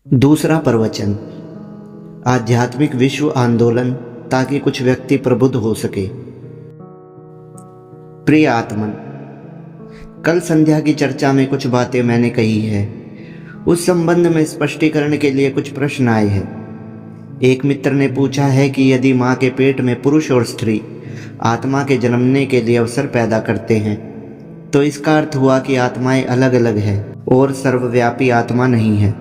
दूसरा प्रवचन, आध्यात्मिक विश्व आंदोलन ताकि कुछ व्यक्ति प्रबुद्ध हो सके। प्रिय आत्मन, कल संध्या की चर्चा में कुछ बातें मैंने कही है। उस संबंध में स्पष्टीकरण के लिए कुछ प्रश्न आए हैं। एक मित्र ने पूछा है कि यदि माँ के पेट में पुरुष और स्त्री आत्मा के जन्मने के लिए अवसर पैदा करते हैं तो इसका अर्थ हुआ कि आत्माएं अलग अलग हैं और सर्वव्यापी आत्मा नहीं है।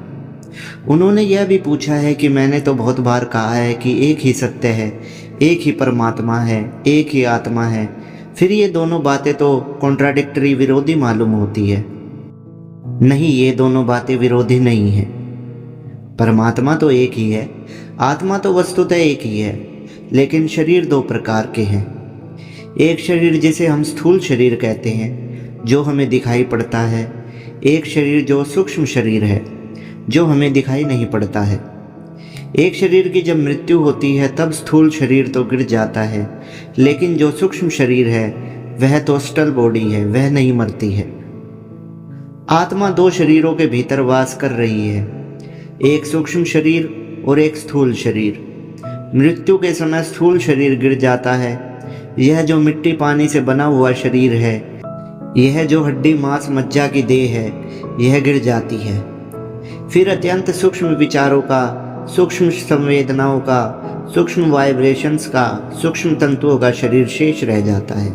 उन्होंने यह भी पूछा है कि मैंने तो बहुत बार कहा है कि एक ही सत्य है, एक ही परमात्मा है, एक ही आत्मा है। फिर ये दोनों बातें तो कॉन्ट्राडिक्टरी, विरोधी मालूम होती है। नहीं, ये दोनों बातें विरोधी नहीं है। परमात्मा तो एक ही है, आत्मा तो वस्तुतः एक ही है, लेकिन शरीर दो प्रकार के हैं। एक शरीर जिसे हम स्थूल शरीर कहते हैं, जो हमें दिखाई पड़ता है। एक शरीर जो सूक्ष्म शरीर है, जो हमें दिखाई नहीं पड़ता है। एक शरीर की जब मृत्यु होती है तब स्थूल शरीर तो गिर जाता है, लेकिन जो सूक्ष्म शरीर है वह तो स्टल बॉडी है, वह नहीं मरती है। आत्मा दो शरीरों के भीतर वास कर रही है, एक सूक्ष्म शरीर और एक स्थूल शरीर। मृत्यु के समय स्थूल शरीर गिर जाता है। यह जो मिट्टी पानी से बना हुआ शरीर है, यह जो हड्डी मांस मज्जा की देह है, यह गिर जाती है। फिर अत्यंत सूक्ष्म विचारों का, सूक्ष्म संवेदनाओं का, सूक्ष्म वाइब्रेशंस का, सूक्ष्म तंतुओं का शरीर शेष रह जाता है।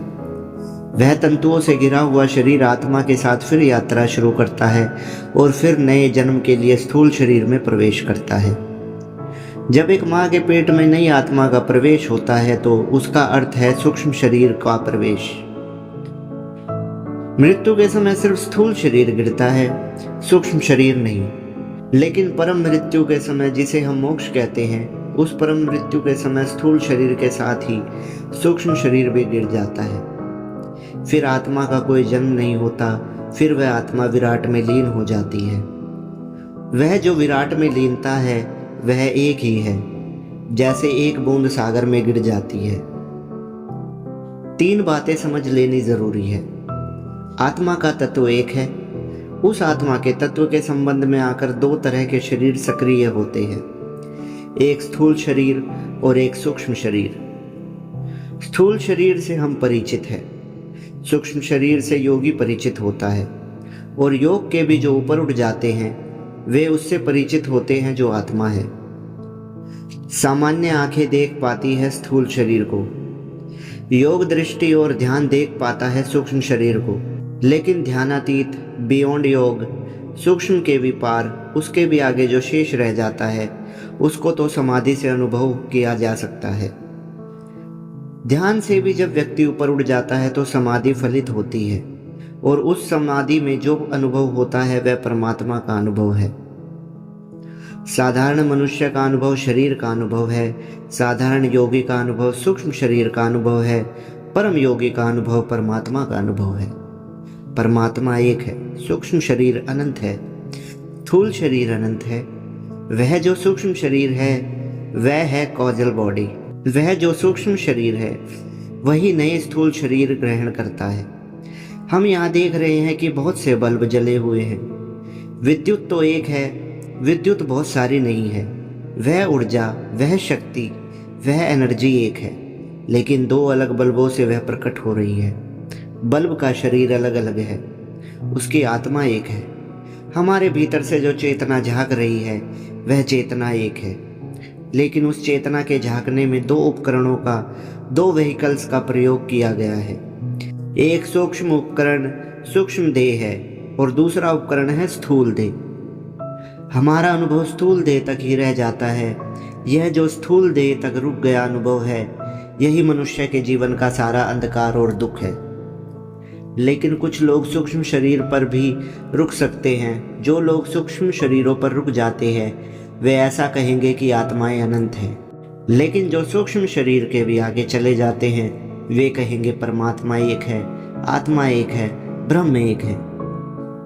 वह तंतुओं से घिरा हुआ शरीर आत्मा के साथ फिर यात्रा शुरू करता है और फिर नए जन्म के लिए स्थूल शरीर में प्रवेश करता है। जब एक माँ के पेट में नई आत्मा का प्रवेश होता है तो उसका अर्थ है सूक्ष्म शरीर का प्रवेश। मृत्यु के समय सिर्फ स्थूल शरीर गिरता है, सूक्ष्म शरीर नहीं। लेकिन परम मृत्यु के समय, जिसे हम मोक्ष कहते हैं, उस परम मृत्यु के समय स्थूल शरीर के साथ ही सूक्ष्म शरीर भी गिर जाता है। फिर आत्मा का कोई जन्म नहीं होता, फिर वह आत्मा विराट में लीन हो जाती है। वह जो विराट में लीनता है वह एक ही है, जैसे एक बूंद सागर में गिर जाती है। तीन बातें समझ लेनी जरूरी है। आत्मा का तत्व एक है। उस आत्मा के तत्व के संबंध में आकर दो तरह के शरीर सक्रिय होते हैं, एक स्थूल शरीर और एक सूक्ष्म शरीर। स्थूल शरीर से हम परिचित हैं, सूक्ष्म शरीर से योगी परिचित होता है, और योग के भी जो ऊपर उठ जाते हैं वे उससे परिचित होते हैं जो आत्मा है। सामान्य आंखें देख पाती है स्थूल शरीर को, योग दृष्टि और ध्यान देख पाता है सूक्ष्म शरीर को, लेकिन ध्यानातीत, बियॉन्ड योग, सूक्ष्म के भी पार, उसके भी आगे जो शेष रह जाता है उसको तो समाधि से अनुभव किया जा सकता है। ध्यान से भी जब व्यक्ति ऊपर उठ जाता है तो समाधि फलित होती है, और उस समाधि में जो अनुभव होता है वह परमात्मा का अनुभव है। साधारण मनुष्य का अनुभव शरीर का अनुभव है, साधारण योगी का अनुभव सूक्ष्म शरीर का अनुभव है, परम योगी का अनुभव परमात्मा का अनुभव है। परमात्मा एक है, सूक्ष्म शरीर अनंत है, स्थूल शरीर अनंत है। वह जो सूक्ष्म शरीर है वह है कॉजल बॉडी। वह जो सूक्ष्म शरीर है वही नए स्थूल शरीर ग्रहण करता है। हम यहाँ देख रहे हैं कि बहुत से बल्ब जले हुए हैं। विद्युत तो एक है, विद्युत बहुत सारी नहीं है। वह ऊर्जा, वह शक्ति, वह एनर्जी एक है, लेकिन दो अलग बल्बों से वह प्रकट हो रही है। बल्ब का शरीर अलग अलग है, उसकी आत्मा एक है। हमारे भीतर से जो चेतना झांक रही है वह चेतना एक है, लेकिन उस चेतना के झांकने में दो उपकरणों का, दो व्हीकल्स का प्रयोग किया गया है। एक सूक्ष्म उपकरण सूक्ष्म देह है और दूसरा उपकरण है स्थूल देह। हमारा अनुभव स्थूल देह तक ही रह जाता है। यह जो स्थूल देह तक रुक गया अनुभव है, यही मनुष्य के जीवन का सारा अंधकार और दुख है। लेकिन कुछ लोग सूक्ष्म शरीर पर भी रुक सकते हैं। जो लोग सूक्ष्म शरीरों पर रुक जाते हैं वे ऐसा कहेंगे कि आत्माएं अनंत हैं, लेकिन जो सूक्ष्म शरीर के भी आगे चले जाते हैं वे कहेंगे परमात्मा एक है, आत्मा एक है, ब्रह्म एक है।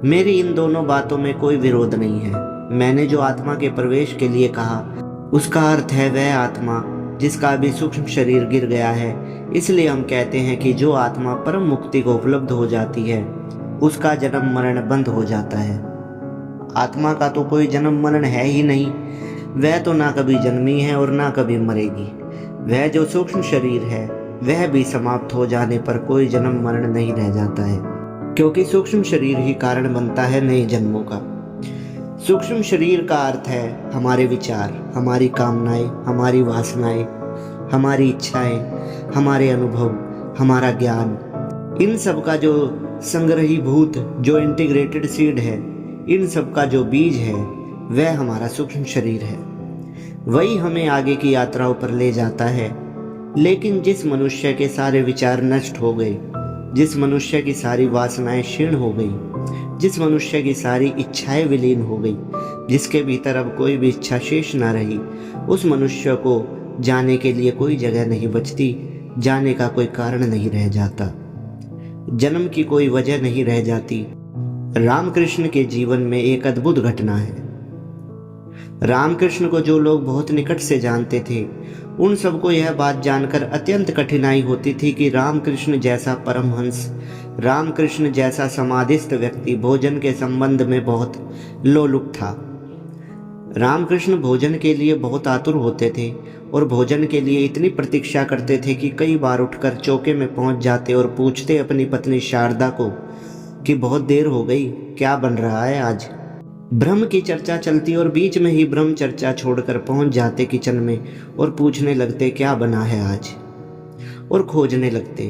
मेरी इन दोनों बातों में कोई विरोध नहीं है। मैंने जो आत्मा के प्रवेश के लिए कहा उसका अर्थ है वह आत्मा जिसका अभी सूक्ष्म शरीर गिर गया है। इसलिए हम कहते हैं कि जो आत्मा परम मुक्ति को उपलब्ध हो जाती है उसका जन्म मरण बंद हो जाता है। आत्मा का तो कोई जन्म मरण है ही नहीं। वह तो ना कभी जन्मी है और ना कभी मरेगी। वह जो सूक्ष्म शरीर है वह भी समाप्त हो जाने पर कोई जन्म मरण नहीं रह जाता है, क्योंकि सूक्ष्म शरीर ही कारण बनता है नए जन्मों का। सूक्ष्म शरीर का अर्थ है हमारे विचार, हमारी कामनाएं, हमारी वासनाएं, हमारी इच्छाएं, हमारे अनुभव, हमारा ज्ञान, इन सब का जो संग्रहीभूत, जो इंटीग्रेटेड सीड है, इन सब का जो बीज है वह हमारा सूक्ष्म शरीर है। वही हमें आगे की यात्राओं पर ले जाता है। लेकिन जिस मनुष्य के सारे विचार नष्ट हो गए, जिस मनुष्य की सारी वासनाएं क्षीण हो गई, जिस मनुष्य की सारी इच्छाएं विलीन हो गई, जिसके भीतर अब कोई भी इच्छा शेष ना रही, उस मनुष्य को जाने के लिए कोई जगह नहीं बचती, जाने का कोई कारण नहीं रह जाता, जन्म की कोई वजह नहीं रह जाती। रामकृष्ण के जीवन में एक अद्भुत घटना है। रामकृष्ण को जो लोग बहुत निकट से जानते थे, उन सबको यह बात जानकर अत्यंत कठिनाई होती थी कि रामकृष्ण जैसा परमहंस, रामकृष्ण जैसा समाधिस्थ व्यक्ति भोजन के संबंध में बहुत लोलुप था। रामकृष्ण भोजन के लिए बहुत आतुर होते थे और भोजन के लिए इतनी प्रतीक्षा करते थे कि कई बार उठकर चौके में पहुंच जाते और पूछते अपनी पत्नी शारदा को कि बहुत देर हो गई, क्या बन रहा है आज। ब्रह्म की चर्चा चलती और बीच में ही ब्रह्म चर्चा छोड़कर पहुंच जाते किचन में और पूछने लगते क्या बना है आज, और खोजने लगते।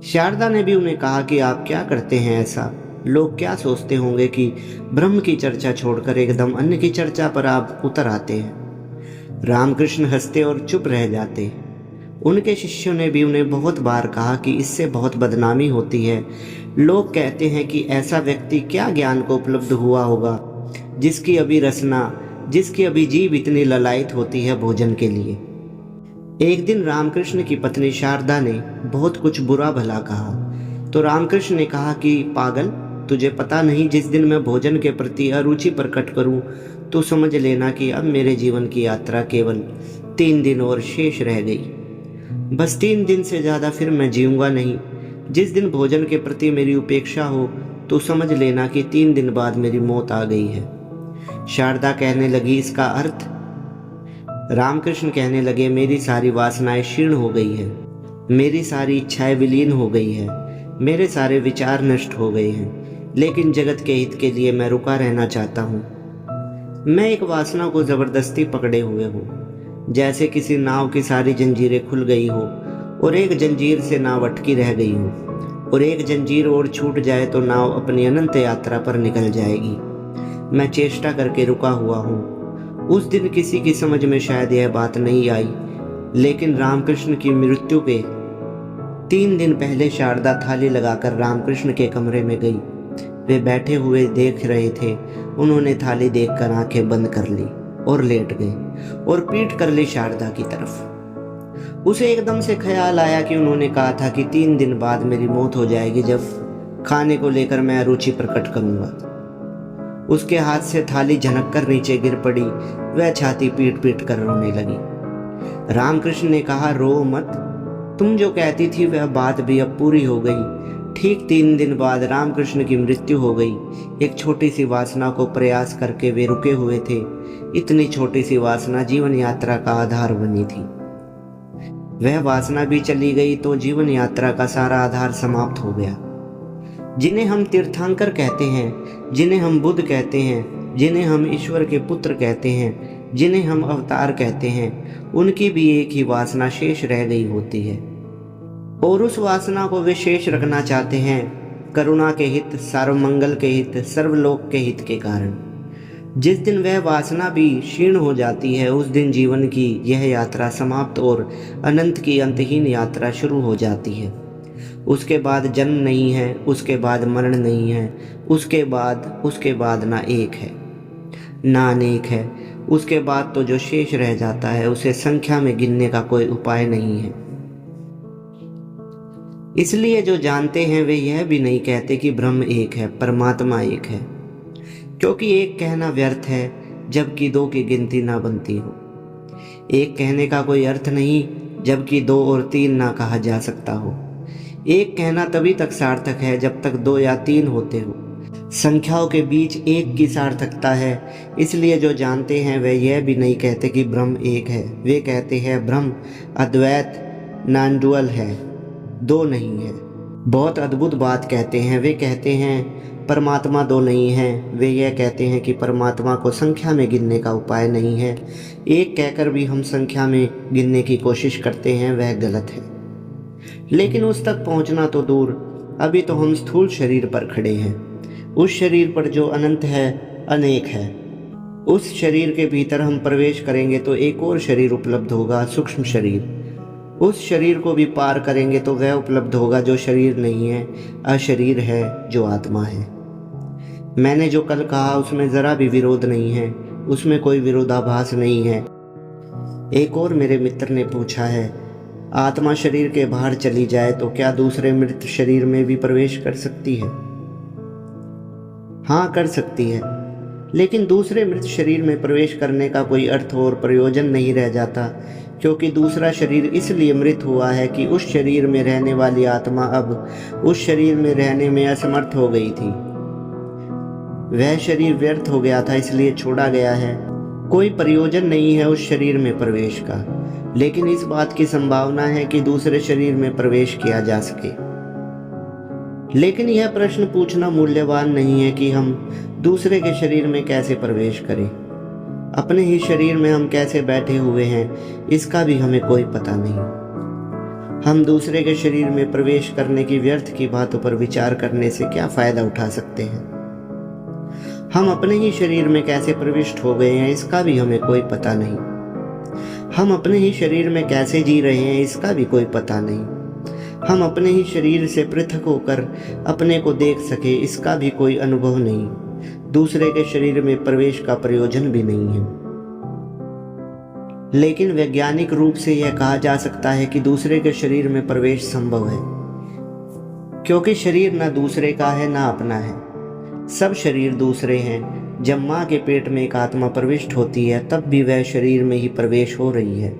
शारदा ने भी उन्हें कहा कि आप क्या करते हैं ऐसा, लोग क्या सोचते होंगे कि ब्रह्म की चर्चा छोड़कर एकदम अन्य की चर्चा पर आप उतर आते हैं। रामकृष्ण हंसते और चुप रह जाते। उनके शिष्यों ने भी उन्हें बहुत बार कहा कि इससे बहुत बदनामी होती है। लोग कहते हैं कि ऐसा व्यक्ति क्या ज्ञान को उपलब्ध हुआ होगा जिसकी अभी रसना, जिसकी अभी जीभ इतनी ललायत होती है भोजन के लिए। एक दिन रामकृष्ण की पत्नी शारदा ने बहुत कुछ बुरा भला कहा तो रामकृष्ण ने कहा कि पागल, तुझे पता नहीं, जिस दिन मैं भोजन के प्रति अरुचि प्रकट करूं तो समझ लेना कि अब मेरे जीवन की यात्रा केवल 3 दिन और शेष रह गई। बस 3 दिन से ज़्यादा फिर मैं जीऊँगा नहीं। जिस दिन भोजन के प्रति मेरी उपेक्षा हो तो समझ लेना कि 3 दिन बाद मेरी मौत आ गई है। शारदा कहने लगी, इसका अर्थ? रामकृष्ण कहने लगे, मेरी सारी वासनाएं क्षीण हो गई है, मेरी सारी इच्छाएं विलीन हो गई है, मेरे सारे विचार नष्ट हो गए हैं, लेकिन जगत के हित के लिए मैं रुका रहना चाहता हूँ। मैं एक वासना को जबरदस्ती पकड़े हुए हूँ, जैसे किसी नाव की सारी जंजीरें खुल गई हो और एक जंजीर से नाव अटकी रह गई हो, और एक जंजीर और छूट जाए तो नाव अपनी अनंत यात्रा पर निकल जाएगी। मैं चेष्टा करके रुका हुआ हूँ। उस दिन किसी की समझ में शायद यह बात नहीं आई, लेकिन रामकृष्ण की मृत्यु के 3 दिन पहले शारदा थाली लगाकर रामकृष्ण के कमरे में गई। वे बैठे हुए देख रहे थे। उन्होंने थाली देखकर आंखें बंद कर ली और लेट गए और पीठ कर ली शारदा की तरफ। उसे एकदम से ख्याल आया कि उन्होंने कहा था कि 3 दिन बाद मेरी मौत हो जाएगी, जब खाने को लेकर मैं अरुचि प्रकट करूंगा। उसके हाथ से थाली झनक कर नीचे गिर पड़ी। वह छाती पीट पीट कर रोने लगी। रामकृष्ण ने कहा, रो मत, तुम जो कहती थी वह बात भी अब पूरी हो गई। ठीक 3 दिन बाद रामकृष्ण की मृत्यु हो गई। एक छोटी सी वासना को प्रयास करके वे रुके हुए थे। इतनी छोटी सी वासना जीवन यात्रा का आधार बनी थी। वह वासना भी चली गई तो जीवन यात्रा का सारा आधार समाप्त हो गया। जिन्हें हम तीर्थंकर कहते हैं, जिन्हें हम बुद्ध कहते हैं, जिन्हें हम ईश्वर के पुत्र कहते हैं, जिन्हें हम अवतार कहते हैं, उनकी भी एक ही वासना शेष रह गई होती है, और उस वासना को वे शेष रखना चाहते हैं करुणा के हित, सर्वमंगल के हित, सर्वलोक के हित के कारण। जिस दिन वह वासना भी क्षीण हो जाती है, उस दिन जीवन की यह यात्रा समाप्त और अनंत की अंतहीन यात्रा शुरू हो जाती है। उसके बाद जन्म नहीं है, उसके बाद मरण नहीं है, उसके बाद ना एक है ना अनेक है। उसके बाद तो जो शेष रह जाता है उसे संख्या में गिनने का कोई उपाय नहीं है। इसलिए जो जानते हैं वे यह भी नहीं कहते कि ब्रह्म एक है, परमात्मा एक है, क्योंकि एक कहना व्यर्थ है जबकि 2 की गिनती ना बनती हो। एक कहने का कोई अर्थ नहीं जबकि 2 और 3 ना कहा जा सकता हो। एक कहना तभी तक सार्थक है जब तक 2 या 3 होते हो। संख्याओं के बीच एक की सार्थकता है, इसलिए जो जानते हैं वे यह भी नहीं कहते कि ब्रह्म एक है। वे कहते हैं ब्रह्म अद्वैत नॉन डुअल है, दो नहीं है। बहुत अद्भुत बात कहते हैं। वे कहते हैं परमात्मा दो नहीं है। वे यह कहते हैं कि परमात्मा को संख्या में गिनने का उपाय नहीं है। एक कहकर भी हम संख्या में गिनने की कोशिश करते हैं, वह गलत है। लेकिन उस तक पहुंचना तो दूर, अभी तो हम स्थूल शरीर पर खड़े हैं। उस शरीर पर जो अनंत है, अनेक है। उस शरीर के भीतर हम प्रवेश करेंगे तो एक और शरीर उपलब्ध होगा, सूक्ष्म शरीर। उस शरीर को भी पार करेंगे तो वह उपलब्ध होगा जो शरीर नहीं है, अशरीर है, जो आत्मा है। मैंने जो कल कहा उसमें जरा भी विरोध नहीं है, उसमें कोई विरोधाभास नहीं है। एक और मेरे मित्र ने पूछा है, आत्मा शरीर के बाहर चली जाए तो क्या दूसरे मृत शरीर में भी प्रवेश कर सकती है? हाँ, कर सकती है, लेकिन दूसरे मृत शरीर में प्रवेश करने का कोई अर्थ और प्रयोजन नहीं रह जाता, क्योंकि दूसरा शरीर इसलिए मृत हुआ है कि उस शरीर में रहने वाली आत्मा अब उस शरीर में रहने में असमर्थ हो गई थी। वह शरीर व्यर्थ हो गया था, इसलिए छोड़ा गया है। कोई प्रयोजन नहीं है उस शरीर में प्रवेश का, लेकिन इस बात की संभावना है कि दूसरे शरीर में प्रवेश किया जा सके। लेकिन यह प्रश्न पूछना मूल्यवान नहीं है कि हम दूसरे के शरीर में कैसे प्रवेश करें। अपने ही शरीर में हम कैसे बैठे हुए हैं, इसका भी हमें कोई पता नहीं। हम दूसरे के शरीर में प्रवेश करने की व्यर्थ की बातों पर विचार करने से क्या फायदा उठा सकते हैं। हम अपने ही शरीर में कैसे प्रविष्ट हो गए हैं, इसका भी हमें कोई पता नहीं। हम अपने ही शरीर में कैसे जी रहे हैं, इसका भी कोई पता नहीं। हम अपने ही शरीर से पृथक होकर अपने को देख सके, इसका भी कोई अनुभव नहीं। दूसरे के शरीर में प्रवेश का प्रयोजन भी नहीं है। लेकिन वैज्ञानिक रूप से यह कहा जा सकता है कि दूसरे के शरीर में प्रवेश संभव है, क्योंकि शरीर न दूसरे का है न अपना है। सब शरीर दूसरे हैं। जब माँ के पेट में एक आत्मा प्रविष्ट होती है, तब भी वह शरीर में ही प्रवेश हो रही है।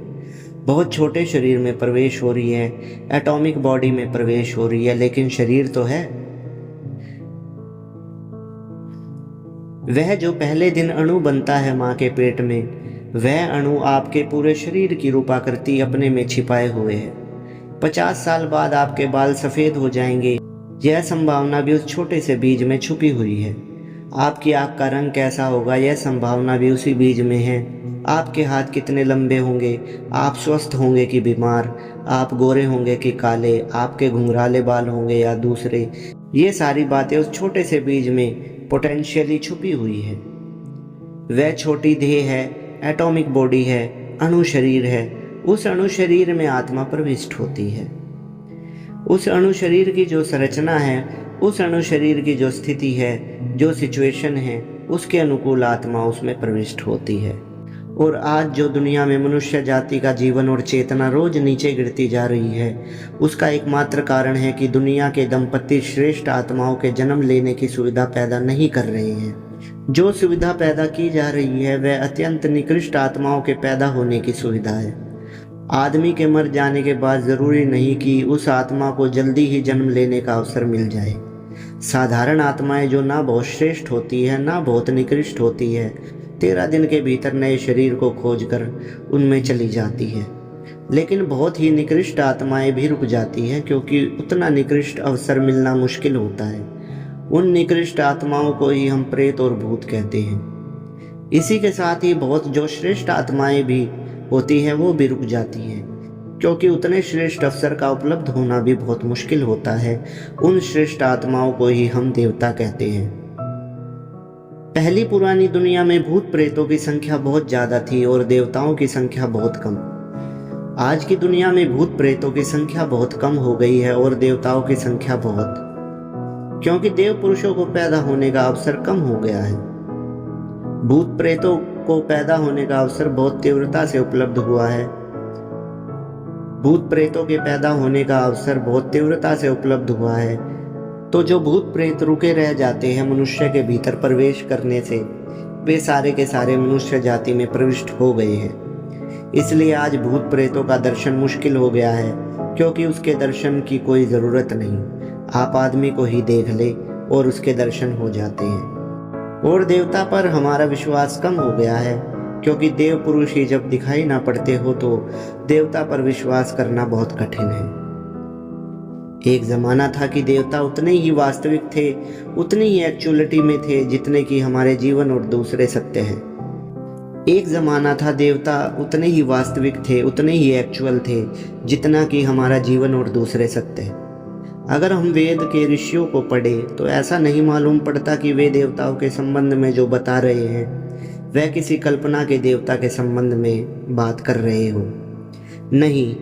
बहुत छोटे शरीर में प्रवेश हो रही है, एटॉमिक बॉडी में प्रवेश हो रही है, लेकिन शरीर तो है। वह जो पहले दिन अणु बनता है माँ के पेट में, वह अणु आपके पूरे शरीर की रूपाकृति अपने में छिपाए हुए है। 50 साल बाद आपके बाल सफेद हो जाएंगे, यह संभावना भी उस छोटे से बीज में छुपी हुई है। आपकी आँख का रंग कैसा होगा, यह संभावना भी उसी बीज में है। आपके हाथ कितने लंबे होंगे, आप स्वस्थ होंगे कि बीमार, आप गोरे होंगे कि काले, आपके घुंघराले बाल होंगे या दूसरे, ये सारी बातें उस छोटे से बीज में पोटेंशियली छुपी हुई है। वह छोटी देह है, एटॉमिक बॉडी है, अणु शरीर है। उस अणु शरीर में आत्मा प्रविष्ट होती है। उस अणु शरीर की जो संरचना है, उस अणु शरीर की जो स्थिति है, जो सिचुएशन है, उसके अनुकूल आत्मा उसमें प्रविष्ट होती है। और आज जो दुनिया में मनुष्य जाति का जीवन और चेतना रोज नीचे गिरती जा रही है, उसका एकमात्र कारण है कि दुनिया के दंपति श्रेष्ठ आत्माओं के जन्म लेने की सुविधा पैदा नहीं कर रहे हैं। जो सुविधा पैदा की जा रही है वह अत्यंत निकृष्ट आत्माओं के पैदा होने की सुविधा है। आदमी के मर जाने के बाद जरूरी नहीं कि उस आत्मा को जल्दी ही जन्म लेने का अवसर मिल जाए। साधारण आत्माएं जो ना बहुत श्रेष्ठ होती है ना बहुत निकृष्ट होती है, 13 दिन के भीतर नए शरीर को खोजकर उनमें चली जाती है। लेकिन बहुत ही निकृष्ट आत्माएं भी रुक जाती हैं, क्योंकि उतना निकृष्ट अवसर मिलना मुश्किल होता है। उन निकृष्ट आत्माओं को ही हम प्रेत और भूत कहते हैं। इसी के साथ ही बहुत जो श्रेष्ठ आत्माएं भी होती हैं वो भी रुक जाती हैं, क्योंकि उतने श्रेष्ठ अवसर का उपलब्ध होना भी बहुत मुश्किल होता है। उन श्रेष्ठ आत्माओं को ही हम देवता कहते हैं। पहली पुरानी दुनिया में भूत प्रेतों की संख्या बहुत ज्यादा थी और देवताओं की संख्या बहुत कम। आज की दुनिया में भूत प्रेतों की संख्या बहुत कम हो गई है और देवताओं की संख्या बहुत, क्योंकि देव पुरुषों को पैदा होने का अवसर कम हो गया है। भूत प्रेतों को पैदा होने का अवसर बहुत तीव्रता से उपलब्ध हुआ है। भूत प्रेतों के पैदा होने का अवसर बहुत तीव्रता से उपलब्ध हुआ है। तो जो भूत प्रेत रुके रह जाते हैं मनुष्य के भीतर प्रवेश करने से, वे सारे के सारे मनुष्य जाति में प्रविष्ट हो गए हैं। इसलिए आज भूत प्रेतों का दर्शन मुश्किल हो गया है, क्योंकि उसके दर्शन की कोई ज़रूरत नहीं। आप आदमी को ही देख ले और उसके दर्शन हो जाते हैं। और देवता पर हमारा विश्वास कम हो गया है, क्योंकि देव पुरुष ही जब दिखाई ना पड़ते हो तो देवता पर विश्वास करना बहुत कठिन है। एक ज़माना था कि देवता उतने ही वास्तविक थे, उतनी ही एक्चुअलिटी में थे जितने कि हमारे जीवन और दूसरे सत्य हैं। एक ज़माना था देवता उतने ही वास्तविक थे, उतने ही एक्चुअल थे जितना कि हमारा जीवन और दूसरे सत्य हैं। अगर हम वेद के ऋषियों को पढ़े तो ऐसा नहीं मालूम पड़ता कि वे देवताओं के संबंध में जो बता रहे हैं वह किसी कल्पना के देवता के संबंध में बात कर रहे हो। नहीं,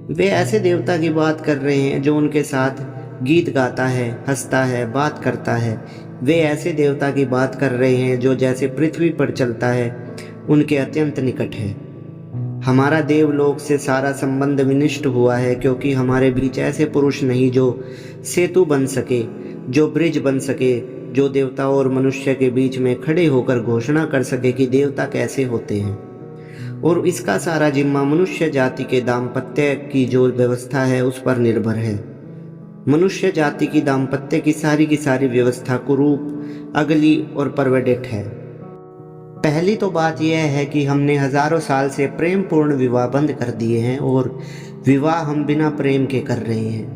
वे ऐसे देवता की बात कर रहे हैं जो उनके साथ गीत गाता है, हंसता है, बात करता है। वे ऐसे देवता की बात कर रहे हैं जो जैसे पृथ्वी पर चलता है, उनके अत्यंत निकट है। हमारा देवलोक से सारा संबंध विनिष्ट हुआ है, क्योंकि हमारे बीच ऐसे पुरुष नहीं जो सेतु बन सके, जो ब्रिज बन सके, जो देवता और मनुष्य के बीच में खड़े होकर घोषणा कर सके कि देवता कैसे होते हैं। और इसका सारा जिम्मा मनुष्य जाति के दाम्पत्य की जो व्यवस्था है उस पर निर्भर है। मनुष्य जाति की दाम्पत्य की सारी व्यवस्था कुरूप, अगली और परवर्डेट है। पहली तो बात यह है कि हमने हजारों साल से प्रेम पूर्ण विवाह बंद कर दिए हैं और विवाह हम बिना प्रेम के कर रहे हैं।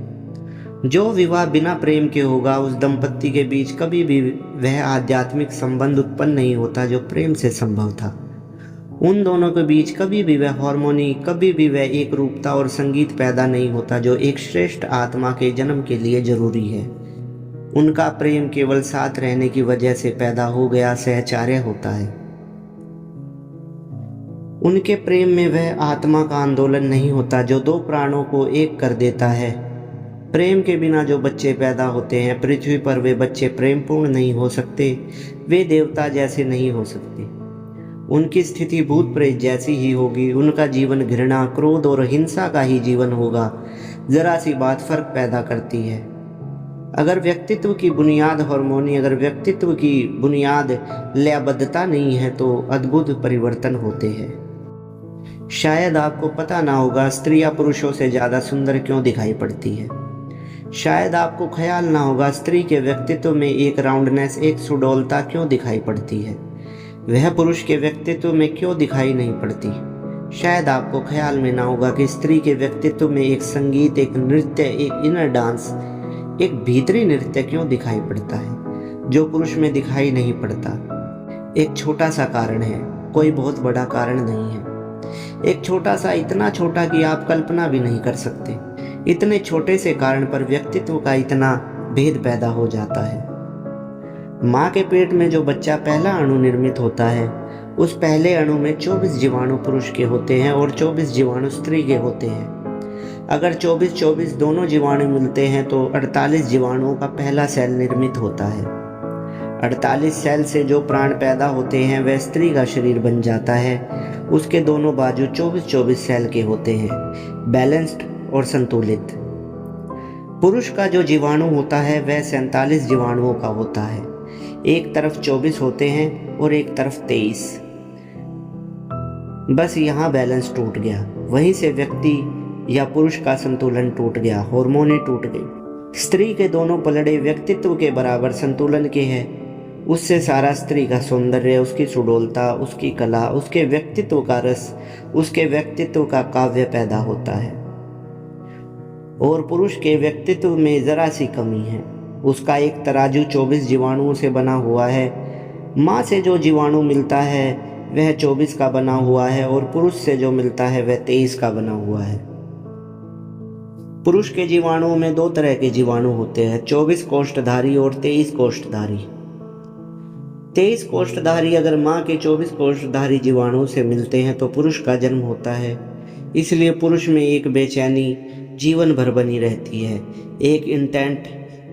जो विवाह बिना प्रेम के होगा उस दंपत्ति के बीच कभी भी वह आध्यात्मिक संबंध उत्पन्न नहीं होता जो प्रेम से संभव था। उन दोनों के बीच कभी भी वह हार्मोनी, कभी भी वह एक रूपता और संगीत पैदा नहीं होता जो एक श्रेष्ठ आत्मा के जन्म के लिए जरूरी है। उनका प्रेम केवल साथ रहने की वजह से पैदा हो गया सहचार्य होता है। उनके प्रेम में वह आत्मा का आंदोलन नहीं होता जो दो प्राणों को एक कर देता है। प्रेम के बिना जो बच्चे पैदा होते हैं पृथ्वी पर, वे बच्चे प्रेमपूर्ण नहीं हो सकते, वे देवता जैसे नहीं हो सकते। उनकी स्थिति भूत प्रेत जैसी ही होगी। उनका जीवन घृणा, क्रोध और हिंसा का ही जीवन होगा। जरा सी बात फर्क पैदा करती है। अगर व्यक्तित्व की बुनियाद हार्मोनी, अगर व्यक्तित्व की बुनियाद लयबद्धता नहीं है तो अद्भुत परिवर्तन होते हैं। शायद आपको पता ना होगा स्त्रियां पुरुषों से ज़्यादा सुंदर क्यों दिखाई पड़ती है। शायद आपको ख्याल ना होगा स्त्री के व्यक्तित्व में एक राउंडनेस, एक सुडौलता क्यों दिखाई पड़ती है, वह पुरुष के व्यक्तित्व में क्यों दिखाई नहीं पड़ती। शायद आपको ख्याल में ना होगा कि स्त्री के व्यक्तित्व में एक संगीत, एक नृत्य, एक इनर डांस, एक भीतरी नृत्य क्यों दिखाई पड़ता है जो पुरुष में दिखाई नहीं पड़ता। एक छोटा सा कारण है, कोई बहुत बड़ा कारण नहीं है। एक छोटा सा, इतना छोटा कि आप कल्पना भी नहीं कर सकते। इतने छोटे से कारण पर व्यक्तित्व का इतना भेद पैदा हो जाता है। माँ के पेट में जो बच्चा पहला अणु निर्मित होता है, उस पहले अणु में 24 जीवाणु पुरुष के होते हैं और 24 जीवाणु स्त्री के होते हैं। अगर 24-24 दोनों जीवाणु मिलते हैं तो 48 जीवाणुओं का पहला सेल निर्मित होता है। 48 सेल से जो प्राण पैदा होते हैं वह स्त्री का शरीर बन जाता है। उसके दोनों बाजू 24-24 सेल के होते हैं, बैलेंस्ड और संतुलित। पुरुष का जो जीवाणु होता है वह 47 जीवाणुओं का होता है। एक तरफ 24 होते हैं और एक तरफ 23। बस यहाँ बैलेंस टूट गया, वहीं से व्यक्ति या पुरुष का संतुलन टूट गया, हार्मोनी टूट गई। स्त्री के दोनों पलड़े व्यक्तित्व के बराबर संतुलन के हैं। उससे सारा स्त्री का सौंदर्य, उसकी सुडौलता, उसकी कला, उसके व्यक्तित्व का रस, उसके व्यक्तित्व का काव्य पैदा होता है। और पुरुष के व्यक्तित्व में जरा सी कमी है। उसका एक तराजू 24 जीवाणुओं से बना हुआ है। माँ से जो जीवाणु मिलता है वह 24 का बना हुआ है और पुरुष से जो मिलता है वह 23 का बना हुआ है। पुरुष के जीवाणुओं में दो तरह के जीवाणु होते हैं, 24 कोष्ठधारी और 23 कोष्ठधारी। 23 कोष्ठधारी अगर माँ के 24 कोष्ठधारी जीवाणु से मिलते हैं तो पुरुष का जन्म होता है। इसलिए पुरुष में एक बेचैनी जीवन भर बनी रहती है, एक इंटेंट,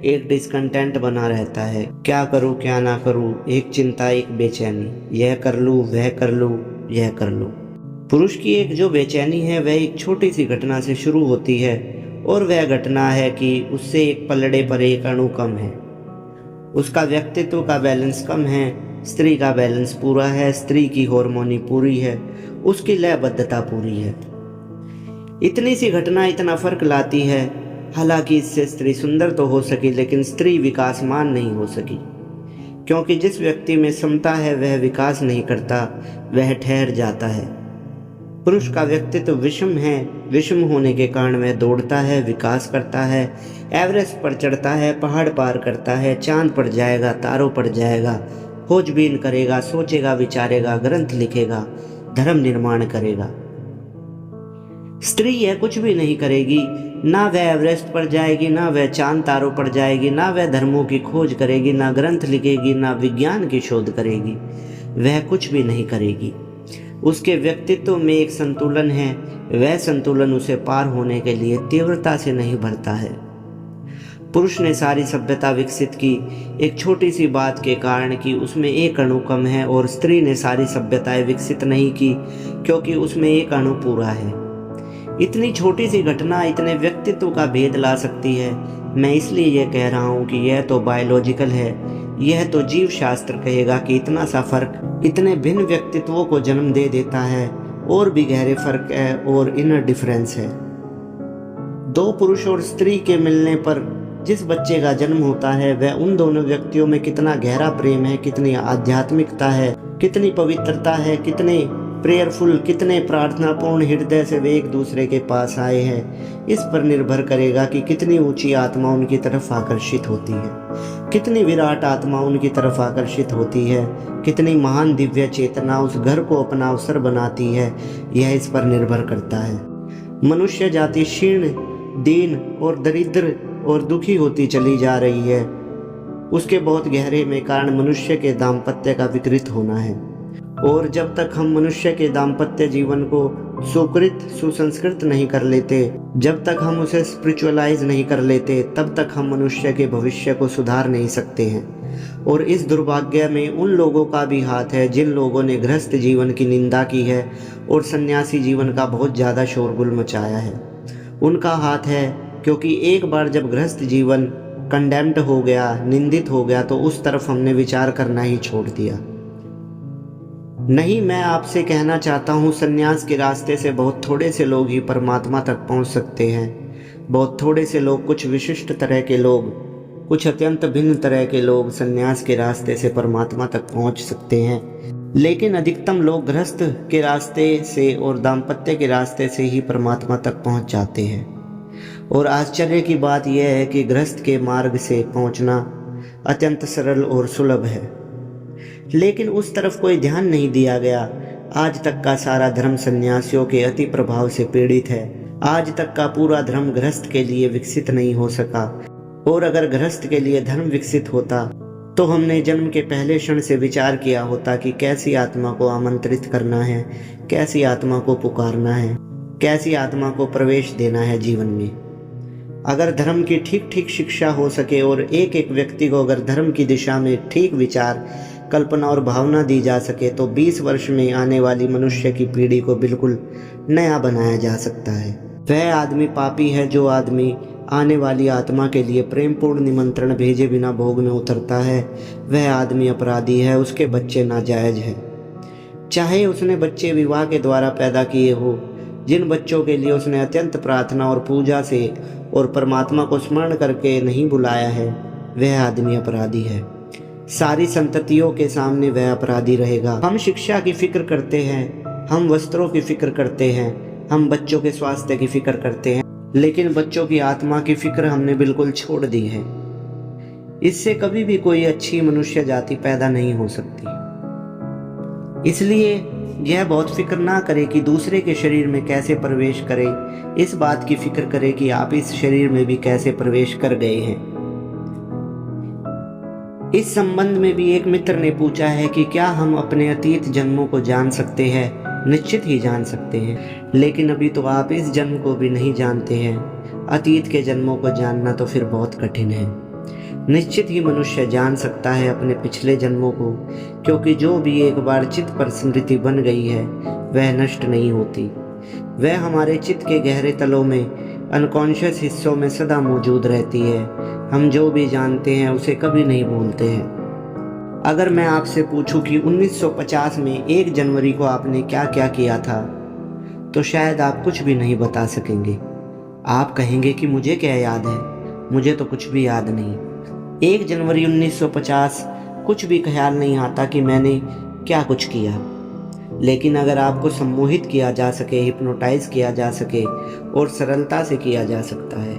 एक डिस्कंटेंट बना रहता है। क्या करूं क्या ना करूं, एक चिंता, एक बेचैनी, यह कर लूं वह कर लूं, यह कर लूं। पुरुष की एक जो बेचैनी है वह एक छोटी सी घटना से शुरू होती है और वह घटना है कि उससे एक पलड़े पर एक अणु कम है। उसका व्यक्तित्व का बैलेंस कम है, स्त्री का बैलेंस पूरा है, स्त्री की हार्मोनी पूरी है, उसकी लयबद्धता पूरी है। इतनी सी घटना इतना फर्क लाती है हालांकि इससे स्त्री सुंदर तो हो सकी, लेकिन स्त्री विकासमान नहीं हो सकी, क्योंकि जिस व्यक्ति में समता है वह विकास नहीं करता, वह ठहर जाता है। पुरुष का व्यक्तित्व विषम है, विषम होने के कारण वह दौड़ता है, विकास करता है, एवरेस्ट पर चढ़ता है, पहाड़ पार करता है, चांद पर जाएगा, तारों पर जाएगा, खोजबीन करेगा, सोचेगा, विचारेगा, ग्रंथ लिखेगा, धर्म निर्माण करेगा। स्त्री यह कुछ भी नहीं करेगी, ना वह एवरेस्ट पर जाएगी, ना वह चांद तारों पर जाएगी, ना वह धर्मों की खोज करेगी, ना ग्रंथ लिखेगी, ना विज्ञान की शोध करेगी। वह कुछ भी नहीं करेगी। उसके व्यक्तित्व में एक संतुलन है, वह संतुलन उसे पार होने के लिए तीव्रता से नहीं भरता है। पुरुष ने सारी सभ्यता विकसित की एक छोटी सी बात के कारण कि उसमें एक अणु कम है, और स्त्री ने सारी सभ्यताएं विकसित नहीं की क्योंकि उसमें एक अणु पूरा है। इतनी छोटी सी घटना इतने व्यक्तित्व का भेद ला सकती है। मैं इसलिए यह कह रहा हूँ कि यह तो बायोलॉजिकल है, यह तो जीव शास्त्र कहेगा कि इतना सा फर्क इतने भिन्न व्यक्तित्वों को जन्म दे देता है। और भी गहरे फर्क है और इनर डिफरेंस है। दो पुरुष और स्त्री के मिलने पर जिस बच्चे का जन्म होता है वह उन दोनों व्यक्तियों में कितना गहरा प्रेम है, कितनी आध्यात्मिकता है, कितनी पवित्रता है, कितने प्रेयरफुल, कितने प्रार्थनापूर्ण हृदय से वे एक दूसरे के पास आए हैं, इस पर निर्भर करेगा कि कितनी ऊंची आत्मा उनकी तरफ आकर्षित होती है, कितनी विराट आत्मा उनकी तरफ आकर्षित होती है, कितनी महान दिव्य चेतना उस घर को अपना अवसर बनाती है। यह इस पर निर्भर करता है। मनुष्य जाति क्षीण, दीन और दरिद्र और दुखी होती चली जा रही है। उसके बहुत गहरे में कारण मनुष्य के दाम्पत्य का विकृत होना है। और जब तक हम मनुष्य के दाम्पत्य जीवन को सुकृत सुसंस्कृत नहीं कर लेते, जब तक हम उसे स्पिरिचुअलाइज नहीं कर लेते, तब तक हम मनुष्य के भविष्य को सुधार नहीं सकते हैं। और इस दुर्भाग्य में उन लोगों का भी हाथ है जिन लोगों ने गृहस्थ जीवन की निंदा की है और सन्यासी जीवन का बहुत ज़्यादा शोरगुल मचाया है। उनका हाथ है, क्योंकि एक बार जब गृहस्थ जीवन कंडेम्ड हो गया, निंदित हो गया, तो उस तरफ हमने विचार करना ही छोड़ दिया। नहीं, मैं आपसे कहना चाहता हूँ, सन्यास के रास्ते से बहुत थोड़े से लोग ही परमात्मा तक पहुँच सकते हैं। बहुत थोड़े से लोग, कुछ विशिष्ट तरह के लोग, कुछ अत्यंत भिन्न तरह के लोग सन्यास के रास्ते से परमात्मा तक पहुँच सकते हैं। लेकिन अधिकतम लोग गृहस्थ के रास्ते से और दाम्पत्य के रास्ते से ही परमात्मा तक पहुँच जाते हैं। और आश्चर्य की बात यह है कि गृहस्थ के मार्ग से पहुँचना अत्यंत सरल और सुलभ है, लेकिन उस तरफ कोई ध्यान नहीं दिया गया। आज तक का सारा धर्म सन्यासियों के अति प्रभाव से पीड़ित है। आज तक का पूरा धर्म गृहस्थ के लिए विकसित नहीं हो सका। और अगर गृहस्थ के लिए धर्म विकसित होता तो हमने जन्म के पहले क्षण से विचार किया होता कि कैसी आत्मा को आमंत्रित करना है, कैसी आत्मा को पुकारना है, कैसी आत्मा को प्रवेश देना है जीवन में। अगर धर्म की ठीक ठीक शिक्षा हो सके और एक एक व्यक्ति को अगर धर्म की दिशा में ठीक विचार, कल्पना और भावना दी जा सके तो 20 वर्ष में आने वाली मनुष्य की पीढ़ी को बिल्कुल नया बनाया जा सकता है। वह आदमी पापी है जो आदमी आने वाली आत्मा के लिए प्रेमपूर्ण निमंत्रण भेजे बिना भोग में उतरता है। वह आदमी अपराधी है, उसके बच्चे नाजायज है। चाहे उसने बच्चे विवाह के द्वारा पैदा किए हो, जिन बच्चों के लिए उसने अत्यंत प्रार्थना और पूजा से और परमात्मा को स्मरण करके नहीं बुलाया है, वह आदमी अपराधी है। सारी संततियों के सामने वह अपराधी रहेगा। हम शिक्षा की फिक्र करते हैं, हम वस्त्रों की फिक्र करते हैं, हम बच्चों के स्वास्थ्य की फिक्र करते हैं, लेकिन बच्चों की आत्मा की फिक्र हमने बिल्कुल छोड़ दी है। इससे कभी भी कोई अच्छी मनुष्य जाति पैदा नहीं हो सकती। इसलिए यह बहुत फिक्र ना करे कि दूसरे के शरीर में कैसे प्रवेश करे, इस बात की फिक्र करे कि आप इस शरीर में भी कैसे प्रवेश कर गए हैं। इस संबंध में भी एक मित्र ने पूछा है कि क्या हम अपने अतीत जन्मों को जान सकते हैं? निश्चित ही जान सकते हैं, लेकिन अभी तो आप इस जन्म को भी नहीं जानते हैं। अतीत के जन्मों को जानना तो फिर बहुत कठिन है। निश्चित ही मनुष्य जान सकता है अपने पिछले जन्मों को, क्योंकि जो भी एक बार चित्त पर स्मृति बन गई है वह नष्ट नहीं होती। वह हमारे चित्त के गहरे तलों में, अनकॉन्शियस हिस्सों में सदा मौजूद रहती है। हम जो भी जानते हैं उसे कभी नहीं भूलते हैं। अगर मैं आपसे पूछूं कि 1950 में 1 जनवरी को आपने क्या क्या किया था, तो शायद आप कुछ भी नहीं बता सकेंगे। आप कहेंगे कि मुझे क्या याद है, मुझे तो कुछ भी याद नहीं। 1 जनवरी 1950 कुछ भी ख्याल नहीं आता कि मैंने क्या कुछ किया। लेकिन अगर आपको सम्मोहित किया जा सके, हिप्नोटाइज किया जा सके और सरलता से किया जा सकता है,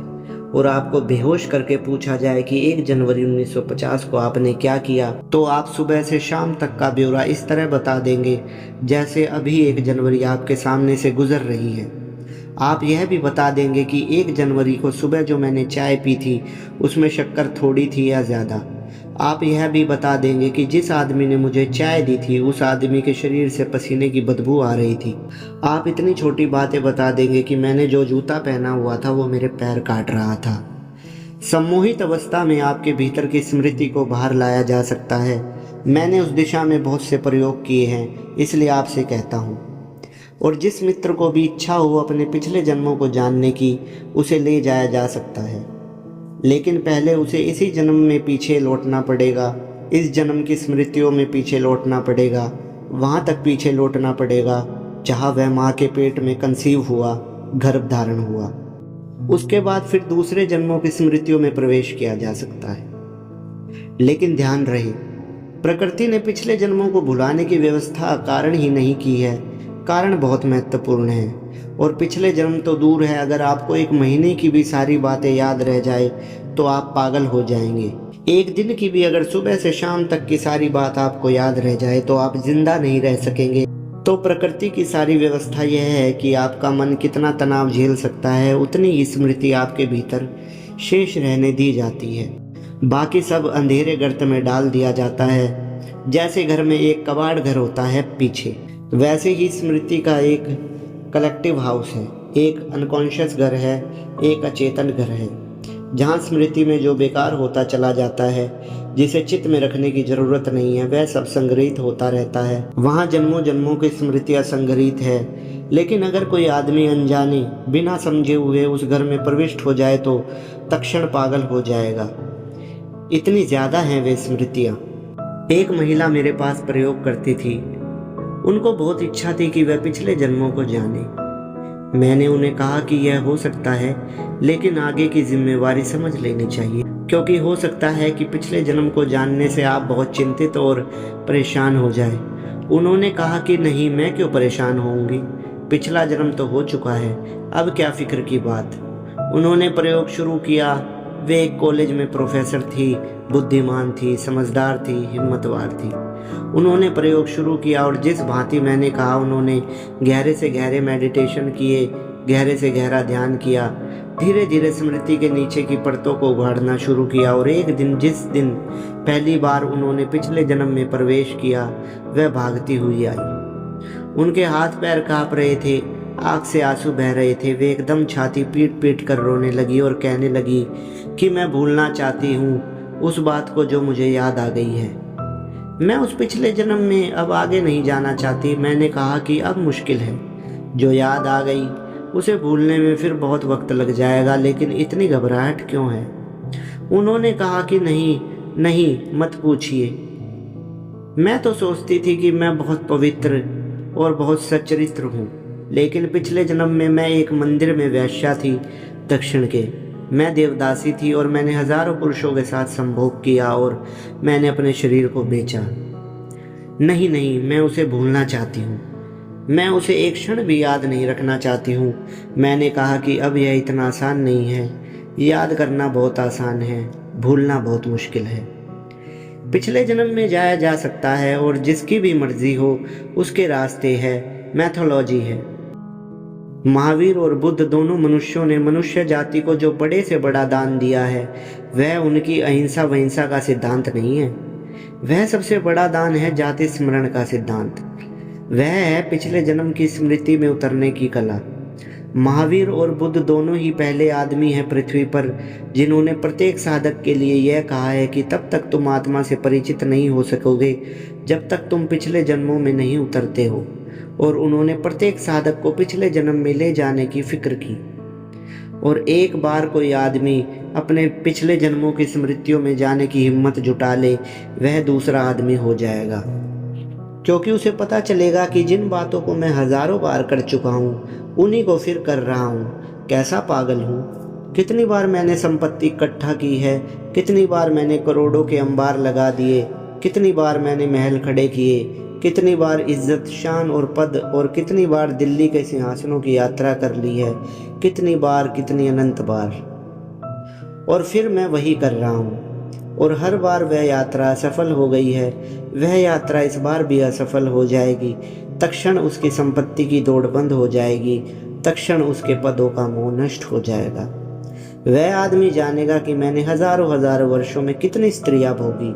और आपको बेहोश करके पूछा जाए कि 1 जनवरी 1950 को आपने क्या किया, तो आप सुबह से शाम तक का ब्यौरा इस तरह बता देंगे जैसे अभी 1 जनवरी आपके सामने से गुजर रही है। आप यह भी बता देंगे कि 1 जनवरी को सुबह जो मैंने चाय पी थी उसमें शक्कर थोड़ी थी या ज़्यादा। आप यह भी बता देंगे कि जिस आदमी ने मुझे चाय दी थी उस आदमी के शरीर से पसीने की बदबू आ रही थी। आप इतनी छोटी बातें बता देंगे कि मैंने जो जूता पहना हुआ था वो मेरे पैर काट रहा था। सम्मोहित अवस्था में आपके भीतर की स्मृति को बाहर लाया जा सकता है। मैंने उस दिशा में बहुत से प्रयोग किए हैं, इसलिए आपसे कहता हूँ। और जिस मित्र को भी इच्छा हो अपने पिछले जन्मों को जानने की, उसे ले जाया जा सकता है, लेकिन पहले उसे इसी जन्म में पीछे लौटना पड़ेगा। इस जन्म की स्मृतियों में पीछे लौटना पड़ेगा, वहाँ तक पीछे लौटना पड़ेगा जहाँ वह माँ के पेट में कंसीव हुआ, गर्भ धारण हुआ। उसके बाद फिर दूसरे जन्मों की स्मृतियों में प्रवेश किया जा सकता है। लेकिन ध्यान रहे, प्रकृति ने पिछले जन्मों को भुलाने की व्यवस्था कारण ही नहीं की है। कारण बहुत महत्वपूर्ण है, और पिछले जन्म तो दूर है, अगर आपको 1 महीने की भी सारी बातें याद रह जाए तो आप पागल हो जाएंगे। 1 दिन की भी अगर सुबह से शाम तक की सारी बात आपको याद रह जाए तो आप जिंदा नहीं रह सकेंगे। तो प्रकृति की सारी व्यवस्था यह है कि आपका मन कितना तनाव झेल सकता है, उतनी ही स्मृति आपके भीतर शेष रहने दी जाती है। बाकी सब अंधेरे गर्त में डाल दिया जाता है। जैसे घर में एक कबाड़ घर होता है पीछे, वैसे ही स्मृति का एक कलेक्टिव हाउस है। एक अनकॉन्शियस घर है, एक अचेतन घर है, जहाँ स्मृति में जो बेकार होता चला जाता है, जिसे चित्त में रखने की जरूरत नहीं है, वह सब संग्रहित होता रहता है। वहाँ जन्मों जन्मों की स्मृतियाँ संग्रहित है। लेकिन अगर कोई आदमी अनजाने बिना समझे हुए उस घर में प्रविष्ट हो जाए तो तत्क्षण पागल हो जाएगा। इतनी ज़्यादा हैं वे स्मृतियाँ। एक महिला मेरे पास प्रयोग करती थी। उनको बहुत इच्छा थी कि वह पिछले जन्मों को जाने। मैंने उन्हें कहा कि यह हो सकता है, लेकिन आगे की जिम्मेवारी समझ लेनी चाहिए, क्योंकि हो सकता है कि पिछले जन्म को जानने से आप बहुत चिंतित और परेशान हो जाए। उन्होंने कहा कि नहीं, मैं क्यों परेशान होऊंगी, पिछला जन्म तो हो चुका है, अब क्या फिक्र की बात। उन्होंने प्रयोग शुरू किया। वे एक कॉलेज में प्रोफेसर थी, बुद्धिमान थी, समझदार थी, हिम्मतवार थी। उन्होंने प्रयोग शुरू किया और जिस भांति मैंने कहा, उन्होंने गहरे से गहरे मेडिटेशन किए, गहरे से गहरा ध्यान किया। धीरे धीरे स्मृति के नीचे की परतों को उघाड़ना शुरू किया, और एक दिन, जिस दिन पहली बार उन्होंने पिछले जन्म में प्रवेश किया, वह भागती हुई आई। उनके हाथ पैर कांप रहे थे, आँख से आंसू बह रहे थे। वे एकदम छाती पीट पीट कर रोने लगी और कहने लगी कि मैं भूलना चाहती हूँ उस बात को जो मुझे याद आ गई है। मैं उस पिछले जन्म में अब आगे नहीं जाना चाहती। मैंने कहा कि अब मुश्किल है, जो याद आ गई उसे भूलने में फिर बहुत वक्त लग जाएगा, लेकिन इतनी घबराहट क्यों है। उन्होंने कहा कि नहीं नहीं, मत पूछिए। मैं तो सोचती थी कि मैं बहुत पवित्र और बहुत सच्चरित्र हूँ, लेकिन पिछले जन्म में मैं एक मंदिर में वेश्या थी दक्षिण के। मैं देवदासी थी और मैंने हजारों पुरुषों के साथ संभोग किया और मैंने अपने शरीर को बेचा। नहीं नहीं, मैं उसे भूलना चाहती हूँ। मैं उसे एक क्षण भी याद नहीं रखना चाहती हूँ। मैंने कहा कि अब यह इतना आसान नहीं है। याद करना बहुत आसान है, भूलना बहुत मुश्किल है। पिछले जन्म में जाया जा सकता है और जिसकी भी मर्जी हो उसके रास्ते है, मैथोलॉजी है। महावीर और बुद्ध दोनों मनुष्यों ने मनुष्य जाति को जो बड़े से बड़ा दान दिया है, वह उनकी अहिंसा वहिंसा का सिद्धांत नहीं है। वह सबसे बड़ा दान है जाति स्मरण का सिद्धांत। वह है पिछले जन्म की स्मृति में उतरने की कला। महावीर और बुद्ध दोनों ही पहले आदमी हैं पृथ्वी पर जिन्होंने प्रत्येक साधक के लिए यह कहा है कि तब तक तुम आत्मा से परिचित नहीं हो सकोगे जब तक तुम पिछले जन्मों में नहीं उतरते हो। और उन्होंने प्रत्येक साधक को पिछले जन्म में ले जाने की फिक्र की। और एक बार कोई आदमी अपने पिछले जन्मों की स्मृतियों में जाने की हिम्मत जुटा ले, वह दूसरा आदमी हो जाएगा, क्योंकि उसे पता चलेगा कि जिन बातों को मैं हजारों बार कर चुका हूँ उन्हीं को फिर कर रहा हूँ। कैसा पागल हूँ। कितनी बार मैंने संपत्ति इकट्ठा की है, कितनी बार मैंने करोड़ों के अंबार लगा दिए, कितनी बार मैंने महल खड़े किए, कितनी बार इज्जत, शान और पद, और कितनी बार दिल्ली के सिंहासनों की यात्रा कर ली है, कितनी बार, कितनी अनंत बार। और फिर मैं वही कर रहा हूँ, और हर बार वह यात्रा सफल हो गई है। वह यात्रा इस बार भी असफल हो जाएगी। तत्क्षण उसकी संपत्ति की दौड़ बंद हो जाएगी, तत्क्षण उसके पदों का मोह नष्ट हो जाएगा। वह आदमी जानेगा कि मैंने हजारों हजारों वर्षों में कितनी स्त्रियां भोगी,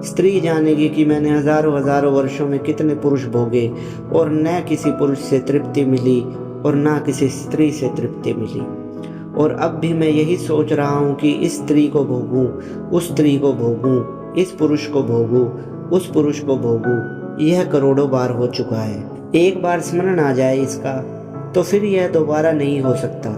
स्त्री जानेगी कि मैंने हजारों हजारों वर्षों में कितने पुरुष भोगे, और न किसी पुरुष से तृप्ति मिली और न किसी स्त्री से तृप्ति मिली। और अब भी मैं यही सोच रहा हूँ कि इस स्त्री को भोगूं, उस स्त्री को भोगूं, इस पुरुष को भोगूं, उस पुरुष को भोगूं। यह करोड़ों बार हो चुका है। एक बार स्मरण आ जाए इसका तो फिर यह दोबारा नहीं हो सकता,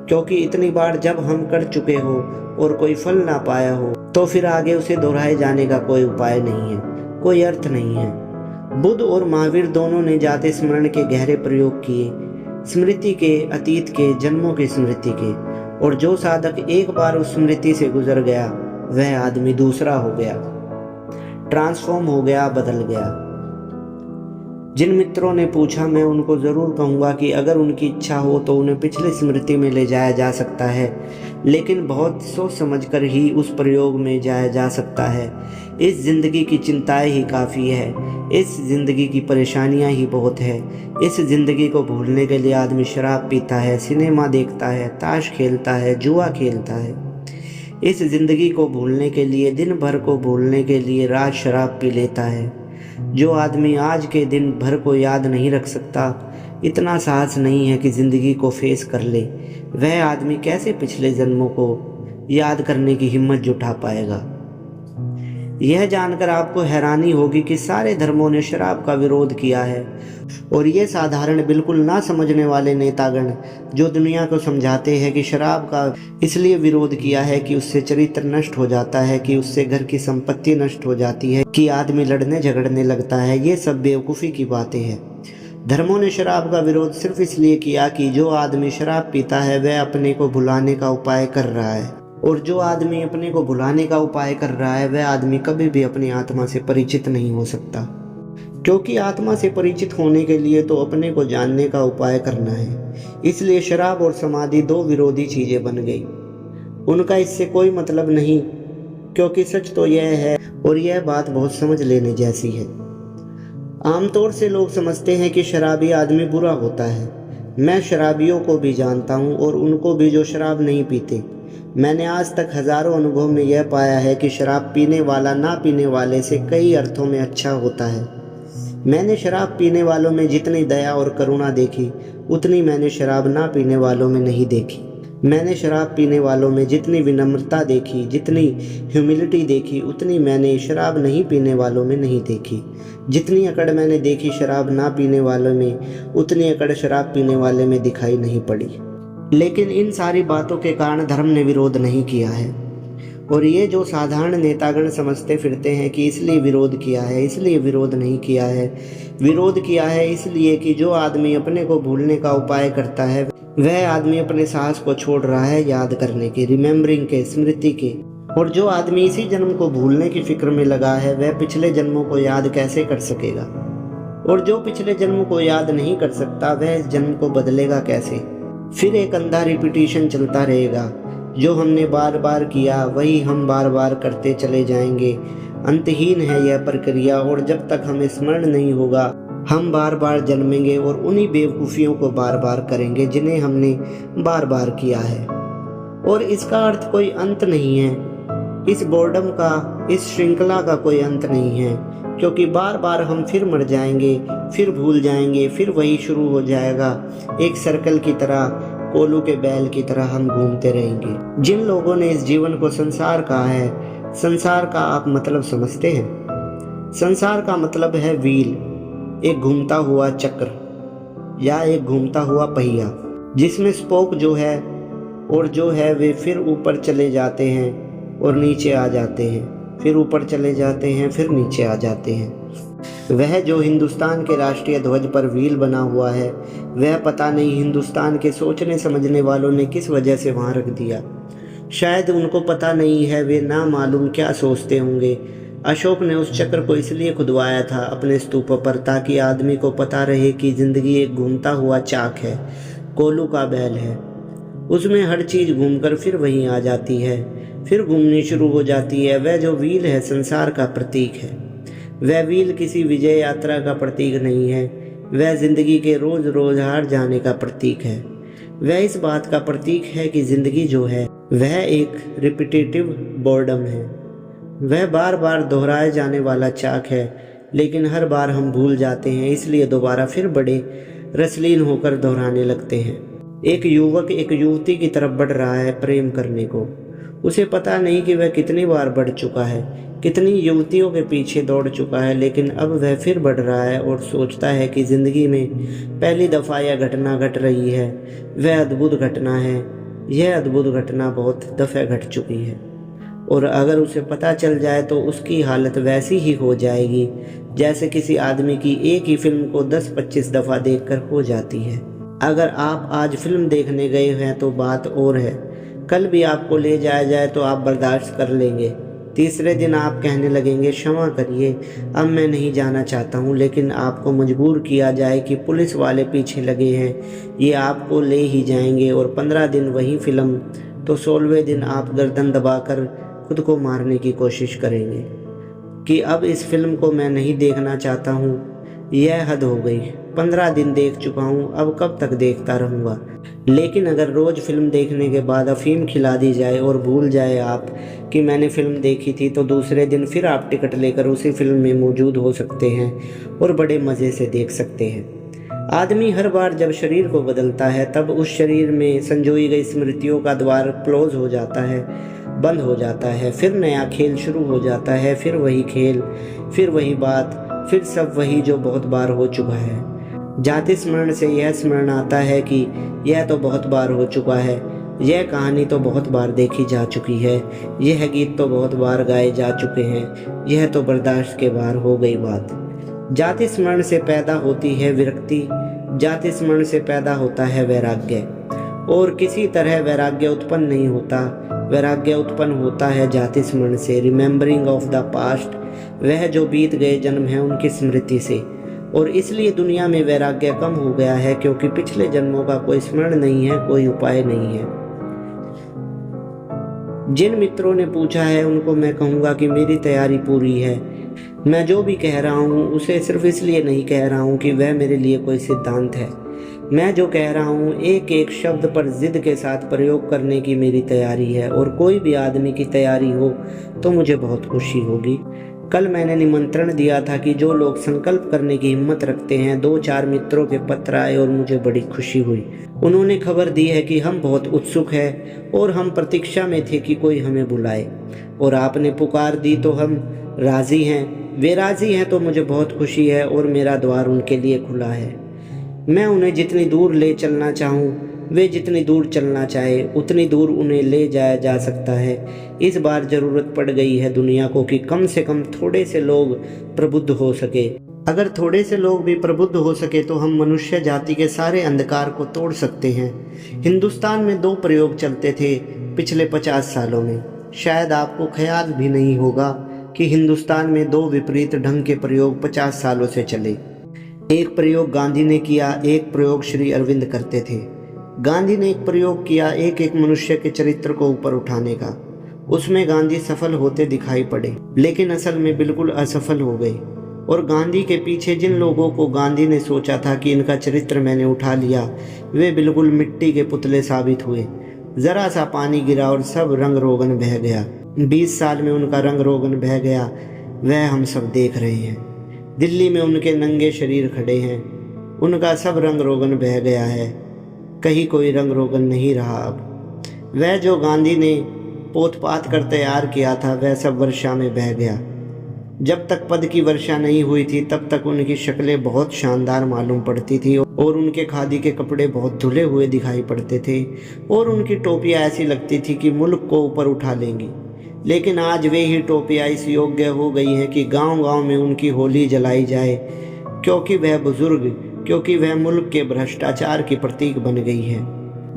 क्योंकि इतनी बार जब हम कर चुके हो और कोई फल ना पाया हो तो फिर आगे उसे दोहराए जाने का कोई उपाय नहीं है, कोई अर्थ नहीं है। बुद्ध और महावीर दोनों ने जाते स्मरण के गहरे प्रयोग किए, स्मृति के, अतीत के, जन्मों की स्मृति के। और जो साधक एक बार उस स्मृति से गुजर गया वह आदमी दूसरा हो गया, ट्रांसफॉर्म हो गया, बदल गया। जिन मित्रों ने पूछा, मैं उनको ज़रूर कहूँगा कि अगर उनकी इच्छा हो तो उन्हें पिछली स्मृति में ले जाया जा सकता है, लेकिन बहुत सोच समझकर ही उस प्रयोग में जाया जा सकता है। इस ज़िंदगी की चिंताएं ही काफ़ी है, इस ज़िंदगी की परेशानियां ही बहुत है। इस ज़िंदगी को भूलने के लिए आदमी शराब पीता है, सिनेमा देखता है, ताश खेलता है, जुआ खेलता है। इस ज़िंदगी को भूलने के लिए, दिन भर को भूलने के लिए रात शराब पी लेता है। जो आदमी आज के दिन भर को याद नहीं रख सकता, इतना साहस नहीं है कि ज़िंदगी को फेस कर ले, वह आदमी कैसे पिछले जन्मों को याद करने की हिम्मत जुटा पाएगा। यह जानकर आपको हैरानी होगी कि सारे धर्मों ने शराब का विरोध किया है, और ये साधारण बिल्कुल ना समझने वाले नेतागण जो दुनिया को समझाते हैं कि शराब का इसलिए विरोध किया है कि उससे चरित्र नष्ट हो जाता है, कि उससे घर की संपत्ति नष्ट हो जाती है, कि आदमी लड़ने झगड़ने लगता है, ये सब बेवकूफ़ी की बातें हैं। धर्मों ने शराब का विरोध सिर्फ इसलिए किया कि जो आदमी शराब पीता है वह अपने को भुलाने का उपाय कर रहा है, और जो आदमी अपने को भुलाने का उपाय कर रहा है वह आदमी कभी भी अपनी आत्मा से परिचित नहीं हो सकता, क्योंकि आत्मा से परिचित होने के लिए तो अपने को जानने का उपाय करना है। इसलिए शराब और समाधि दो विरोधी चीज़ें बन गई। उनका इससे कोई मतलब नहीं, क्योंकि सच तो यह है, और यह बात बहुत समझ लेने जैसी है। आमतौर से लोग समझते हैं कि शराबी आदमी बुरा होता है। मैं शराबियों को भी जानता हूँ, और उनको भी जो शराब नहीं पीते। मैंने आज तक हजारों अनुभव में यह पाया है कि शराब पीने वाला ना पीने वाले से कई अर्थों में अच्छा होता है। मैंने शराब पीने वालों में जितनी दया और करुणा देखी, उतनी मैंने शराब ना पीने वालों में नहीं देखी। मैंने शराब पीने वालों में जितनी विनम्रता देखी, जितनी ह्यूमिलिटी देखी, उतनी मैंने शराब नहीं पीने वालों में नहीं देखी। जितनी अकड़ मैंने देखी शराब ना पीने वालों में, उतनी अकड़ शराब पीने वाले में दिखाई नहीं पड़ी। लेकिन इन सारी बातों के कारण धर्म ने विरोध नहीं किया है, और ये जो साधारण नेतागण समझते फिरते हैं कि इसलिए विरोध किया है, इसलिए विरोध नहीं किया है। विरोध किया है इसलिए कि जो आदमी अपने को भूलने का उपाय करता है वह आदमी अपने साहस को छोड़ रहा है याद करने के, रिमेम्बरिंग के, स्मृति के। और जो आदमी इसी जन्म को भूलने की फिक्र में लगा है वह पिछले जन्मों को याद कैसे कर सकेगा, और जो पिछले जन्म को याद नहीं कर सकता वह इस जन्म को बदलेगा कैसे। फिर एक अंधा रिपीटिशन चलता रहेगा। जो हमने बार बार किया वही हम बार बार करते चले जाएंगे। अंतहीन है यह प्रक्रिया, और जब तक हमें स्मरण नहीं होगा हम बार बार जन्मेंगे और उन्हीं बेवकूफ़ियों को बार बार करेंगे जिन्हें हमने बार बार किया है। और इसका अर्थ कोई अंत नहीं है, इस बोर्डम का, इस श्रृंखला का कोई अंत नहीं है, क्योंकि बार बार हम फिर मर जाएंगे, फिर भूल जाएंगे, फिर वही शुरू हो जाएगा। एक सर्कल की तरह, कोलू के बैल की तरह हम घूमते रहेंगे। जिन लोगों ने इस जीवन को संसार कहा है, संसार का आप मतलब समझते हैं? संसार का मतलब है व्हील, एक घूमता हुआ चक्र या एक घूमता हुआ पहिया, जिसमें स्पोक जो है और जो है वे फिर ऊपर चले जाते हैं और नीचे आ जाते हैं, फिर ऊपर चले जाते हैं, फिर नीचे आ जाते हैं। वह जो हिंदुस्तान के राष्ट्रीय ध्वज पर व्हील बना हुआ है, वह पता नहीं हिंदुस्तान के सोचने समझने वालों ने किस वजह से वहाँ रख दिया। शायद उनको पता नहीं है वे ना मालूम क्या सोचते होंगे। अशोक ने उस चक्र को इसलिए खुदवाया था अपने स्तूप पर, ताकि आदमी को पता रहे कि जिंदगी एक घूमता हुआ चाक है, कोलू का बैल है। उसमें हर चीज़ घूमकर फिर वहीं आ जाती है, फिर घूमनी शुरू हो जाती है। वह जो व्हील है संसार का प्रतीक है। वह व्हील किसी विजय यात्रा का प्रतीक नहीं है, वह जिंदगी के रोज रोज हार जाने का प्रतीक है। वह इस बात का प्रतीक है कि जिंदगी जो है वह एक रिपीटेटिव बोर्डम है। वह बार बार दोहराए जाने वाला चाक है, लेकिन हर बार हम भूल जाते हैं, इसलिए दोबारा फिर बड़े रसलीन होकर दोहराने लगते हैं। एक युवक एक युवती की तरफ बढ़ रहा है प्रेम करने को। उसे पता नहीं कि वह कितनी बार बढ़ चुका है, कितनी युवतियों के पीछे दौड़ चुका है, लेकिन अब वह फिर बढ़ रहा है और सोचता है कि ज़िंदगी में पहली दफ़ा यह घटना घट रही है, वह अद्भुत घटना है। यह अद्भुत घटना बहुत दफ़े घट चुकी है और अगर उसे पता चल जाए तो उसकी हालत वैसी ही हो जाएगी जैसे किसी आदमी की एक ही फिल्म को 10-25 दफ़ा देखकर हो जाती है। अगर आप आज फिल्म देखने गए हैं तो बात और है, कल भी आपको ले जाया जाए तो आप बर्दाश्त कर लेंगे। तीसरे दिन आप कहने लगेंगे क्षमा करिए, अब मैं नहीं जाना चाहता हूँ, लेकिन आपको मजबूर किया जाए कि पुलिस वाले पीछे लगे हैं, ये आपको ले ही जाएंगे। और 15 दिन वही फिल्म, तो 16वें दिन आप गर्दन दबाकर खुद को मारने की कोशिश करेंगे कि अब इस फिल्म को मैं नहीं देखना चाहता हूँ, यह हद हो गई। 15 दिन देख चुका हूँ, अब कब तक देखता रहूँगा। लेकिन अगर रोज़ फिल्म देखने के बाद अफीम खिला दी जाए और भूल जाए आप कि मैंने फिल्म देखी थी, तो दूसरे दिन फिर आप टिकट लेकर उसी फिल्म में मौजूद हो सकते हैं और बड़े मज़े से देख सकते हैं। आदमी हर बार जब शरीर को बदलता है तब उस शरीर में संजोई गई स्मृतियों का द्वार क्लोज हो जाता है, बंद हो जाता है। फिर नया खेल शुरू हो जाता है, फिर वही खेल, फिर वही बात, फिर सब वही जो बहुत बार हो चुका है। जाति स्मरण से यह स्मरण आता है कि यह तो बहुत बार हो चुका है, यह कहानी तो बहुत बार देखी जा चुकी है, यह गीत तो बहुत बार गाए जा चुके हैं, यह तो बर्दाश्त के बाहर हो गई बात। जाति स्मरण से पैदा होती है विरक्ति, जाति स्मरण से पैदा होता है वैराग्य, और किसी तरह वैराग्य उत्पन्न नहीं होता। वैराग्य उत्पन्न होता है जाति स्मरण से, रिमेम्बरिंग ऑफ द पास्ट, वह जो बीत गए जन्म है उनकी स्मृति से। और इसलिए दुनिया में वैराग्य कम हो गया है, क्योंकि पिछले जन्मों का कोई स्मरण नहीं है, कोई उपाय नहीं है। जिन मित्रों ने पूछा है उनको मैं कहूँगा कि मेरी तैयारी पूरी है। मैं जो भी कह रहा हूँ उसे सिर्फ इसलिए नहीं कह रहा हूँ कि वह मेरे लिए कोई सिद्धांत है। मैं जो कह रहा हूँ एक एक शब्द पर जिद के साथ प्रयोग करने की मेरी तैयारी है, और कोई भी आदमी की तैयारी हो तो मुझे बहुत खुशी होगी। कल मैंने निमंत्रण दिया था कि जो लोग संकल्प करने की हिम्मत रखते हैं, 2-4 मित्रों के पत्र आए और मुझे बड़ी खुशी हुई। उन्होंने खबर दी है कि हम बहुत उत्सुक हैं और हम प्रतीक्षा में थे कि कोई हमें बुलाए, और आपने पुकार दी तो हम राज़ी हैं। वे राज़ी हैं तो मुझे बहुत खुशी है और मेरा द्वार उनके लिए खुला है। मैं उन्हें जितनी दूर ले चलना चाहूँ, वे जितनी दूर चलना चाहे उतनी दूर उन्हें ले जाया जा सकता है। इस बार ज़रूरत पड़ गई है दुनिया को कि कम से कम थोड़े से लोग प्रबुद्ध हो सके। अगर थोड़े से लोग भी प्रबुद्ध हो सके तो हम मनुष्य जाति के सारे अंधकार को तोड़ सकते हैं। हिंदुस्तान में 2 प्रयोग चलते थे पिछले 50 सालों में। शायद आपको ख्याल भी नहीं होगा कि हिंदुस्तान में 2 विपरीत ढंग के प्रयोग 50 सालों से चले। एक प्रयोग गांधी ने किया, एक प्रयोग श्री अरविंद करते थे। गांधी ने एक प्रयोग किया एक एक मनुष्य के चरित्र को ऊपर उठाने का। उसमें गांधी सफल होते दिखाई पड़े, लेकिन असल में बिल्कुल असफल हो गए। और गांधी के पीछे जिन लोगों को गांधी ने सोचा था कि इनका चरित्र मैंने उठा लिया, वे बिल्कुल मिट्टी के पुतले साबित हुए। जरा सा पानी गिरा और सब रंग रोगन बह गया। 20 साल में उनका रंग रोगन बह गया, वह हम सब देख रहे हैं। दिल्ली में उनके नंगे शरीर खड़े हैं, उनका सब रंग रोगन बह गया है, कहीं कोई रंग रोगन नहीं रहा अब। वह जो गांधी ने पोत-पात कर तैयार किया था वह सब वर्षा में बह गया। जब तक पद की वर्षा नहीं हुई थी तब तक उनकी शक्लें बहुत शानदार मालूम पड़ती थी, और उनके खादी के कपड़े बहुत धुले हुए दिखाई पड़ते थे, और उनकी टोपियाँ ऐसी लगती थी कि मुल्क को ऊपर उठा लेंगी। लेकिन आज वे ही टोपियाँ इस योग्य हो गई हैं कि गांव-गांव में उनकी होली जलाई जाए, क्योंकि वह बुजुर्ग, क्योंकि वह मुल्क के भ्रष्टाचार की प्रतीक बन गई है।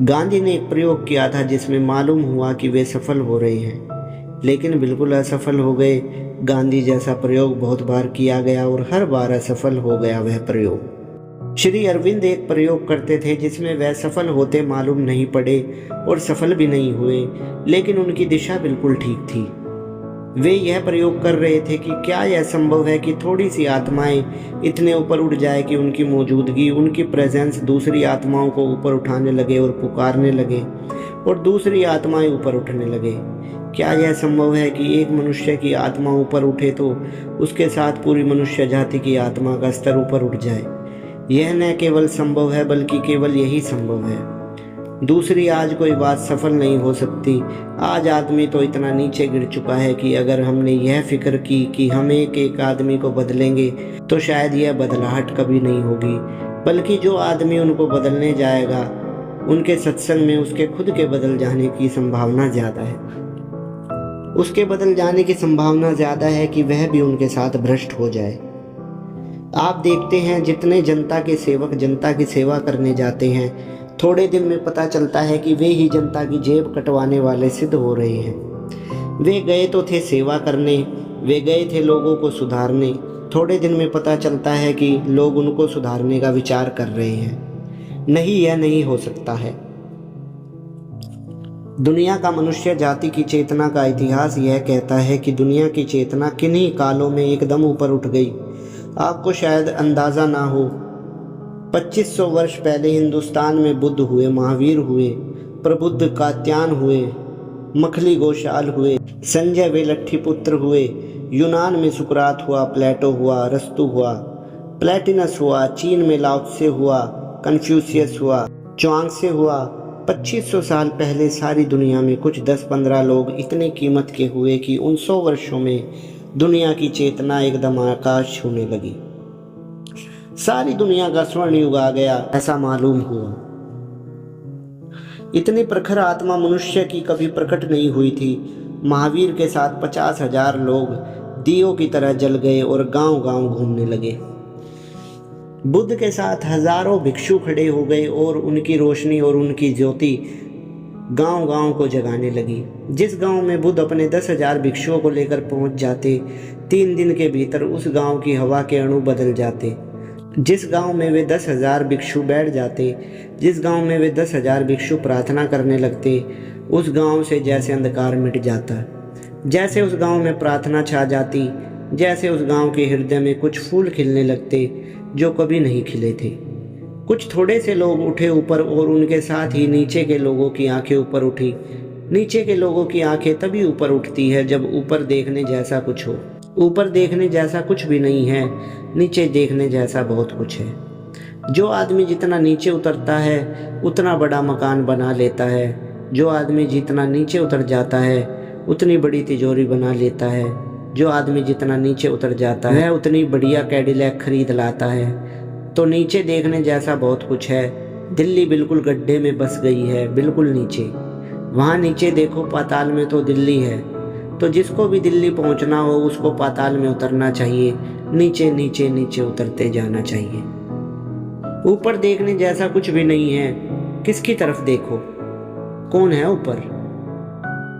गांधी ने एक प्रयोग किया था जिसमें मालूम हुआ कि वे सफल हो रहे हैं, लेकिन बिल्कुल असफल हो गए। गांधी जैसा प्रयोग बहुत बार किया गया और हर बार असफल हो गया वह प्रयोग। श्री अरविंद एक प्रयोग करते थे जिसमें वह सफल होते मालूम नहीं पड़े और सफल भी नहीं हुए, लेकिन उनकी दिशा बिल्कुल ठीक थी। वे यह प्रयोग कर रहे थे कि क्या यह संभव है कि थोड़ी सी आत्माएं इतने ऊपर उठ जाए कि उनकी मौजूदगी, उनकी प्रेजेंस दूसरी आत्माओं को ऊपर उठाने लगे और पुकारने लगे और दूसरी आत्माएं ऊपर उठने लगे। क्या यह संभव है कि एक मनुष्य की आत्मा ऊपर उठे तो उसके साथ पूरी मनुष्य जाति की आत्मा का स्तर ऊपर उठ जाए? यह न केवल संभव है बल्कि केवल यही संभव है। दूसरी आज कोई बात सफल नहीं हो सकती। आज आदमी तो इतना नीचे गिर चुका है कि अगर हमने यह फिक्र की कि हम एक एक आदमी को बदलेंगे तो शायद यह बदलाहट कभी नहीं होगी, बल्कि जो आदमी उनको बदलने जाएगा उनके सत्संग में उसके खुद के बदल जाने की संभावना ज़्यादा है। उसके बदल जाने की संभावना ज़्यादा है कि वह भी उनके साथ भ्रष्ट हो जाए। आप देखते हैं जितने जनता के सेवक जनता की सेवा करने जाते हैं, थोड़े दिन में पता चलता है कि वे ही जनता की जेब कटवाने वाले सिद्ध हो रहे हैं। वे गए तो थे सेवा करने, वे गए थे लोगों को सुधारने, थोड़े दिन में पता चलता है कि लोग उनको सुधारने का विचार कर रहे हैं। नहीं, यह नहीं हो सकता है। दुनिया का मनुष्य जाति की चेतना का इतिहास यह कहता है कि दुनिया की चेतना किन्हीं कालों में एकदम ऊपर उठ गई। आपको शायद अंदाज़ा ना हो, 2500 वर्ष पहले हिंदुस्तान में बुद्ध हुए, महावीर हुए, प्रबुद्ध कात्यायन हुए, मखली गोशाल हुए, संजय वे लट्ठीपुत्र हुए, यूनान में सुकरात हुआ, प्लेटो हुआ, अरस्तु हुआ, प्लेटिनस हुआ, चीन में लाओ त्से हुआ, कन्फ्यूशियस हुआ, च्वांगत्से हुआ। 2500 साल पहले सारी दुनिया में कुछ 10-15 लोग इतने कीमत के हुए कि उन 100 वर्षों में दुनिया की चेतना एकदम आकाश छूने लगी। सारी दुनिया का स्वर्ण युग आ गया, ऐसा मालूम हुआ। इतनी प्रखर आत्मा मनुष्य की कभी प्रकट नहीं हुई थी। महावीर के साथ 50,000 लोग दियों की तरह जल गए और गांव-गांव घूमने लगे। बुद्ध के साथ हजारों भिक्षु खड़े हो गए और उनकी रोशनी और उनकी ज्योति गांव-गांव को जगाने लगी। जिस गांव में बुद्ध अपने 10,000 भिक्षुओं को लेकर पहुंच जाते, 3 दिन के भीतर उस गांव की हवा के अणु बदल जाते। जिस गांव में वे 10,000 भिक्षु बैठ जाते, जिस गांव में वे 10,000 भिक्षु प्रार्थना करने लगते, उस गांव से जैसे अंधकार मिट जाता। जैसे उस गांव में प्रार्थना छा जाती, जैसे उस गांव के हृदय में कुछ फूल खिलने लगते जो कभी नहीं खिले थे। कुछ थोड़े से लोग उठे ऊपर और उनके साथ ही नीचे के लोगों की आंखें ऊपर उठी। नीचे के लोगों की आंखें तभी ऊपर उठती है जब ऊपर देखने जैसा कुछ हो। ऊपर देखने जैसा कुछ भी नहीं है, नीचे देखने जैसा बहुत कुछ है। जो आदमी जितना नीचे उतरता है उतना बड़ा मकान बना लेता है। जो आदमी जितना नीचे उतर जाता है उतनी बड़ी तिजोरी बना लेता है। जो आदमी जितना नीचे उतर जाता है वह उतनी बढ़िया कैडिलैक खरीद लाता है। तो नीचे देखने जैसा बहुत कुछ है। दिल्ली बिल्कुल गड्ढे में बस गई है, बिल्कुल नीचे। वहाँ नीचे देखो, पाताल में तो दिल्ली है। तो जिसको भी दिल्ली पहुँचना हो उसको पाताल में उतरना चाहिए, नीचे नीचे नीचे उतरते जाना चाहिए। ऊपर देखने जैसा कुछ भी नहीं है। किसकी तरफ देखो, कौन है ऊपर?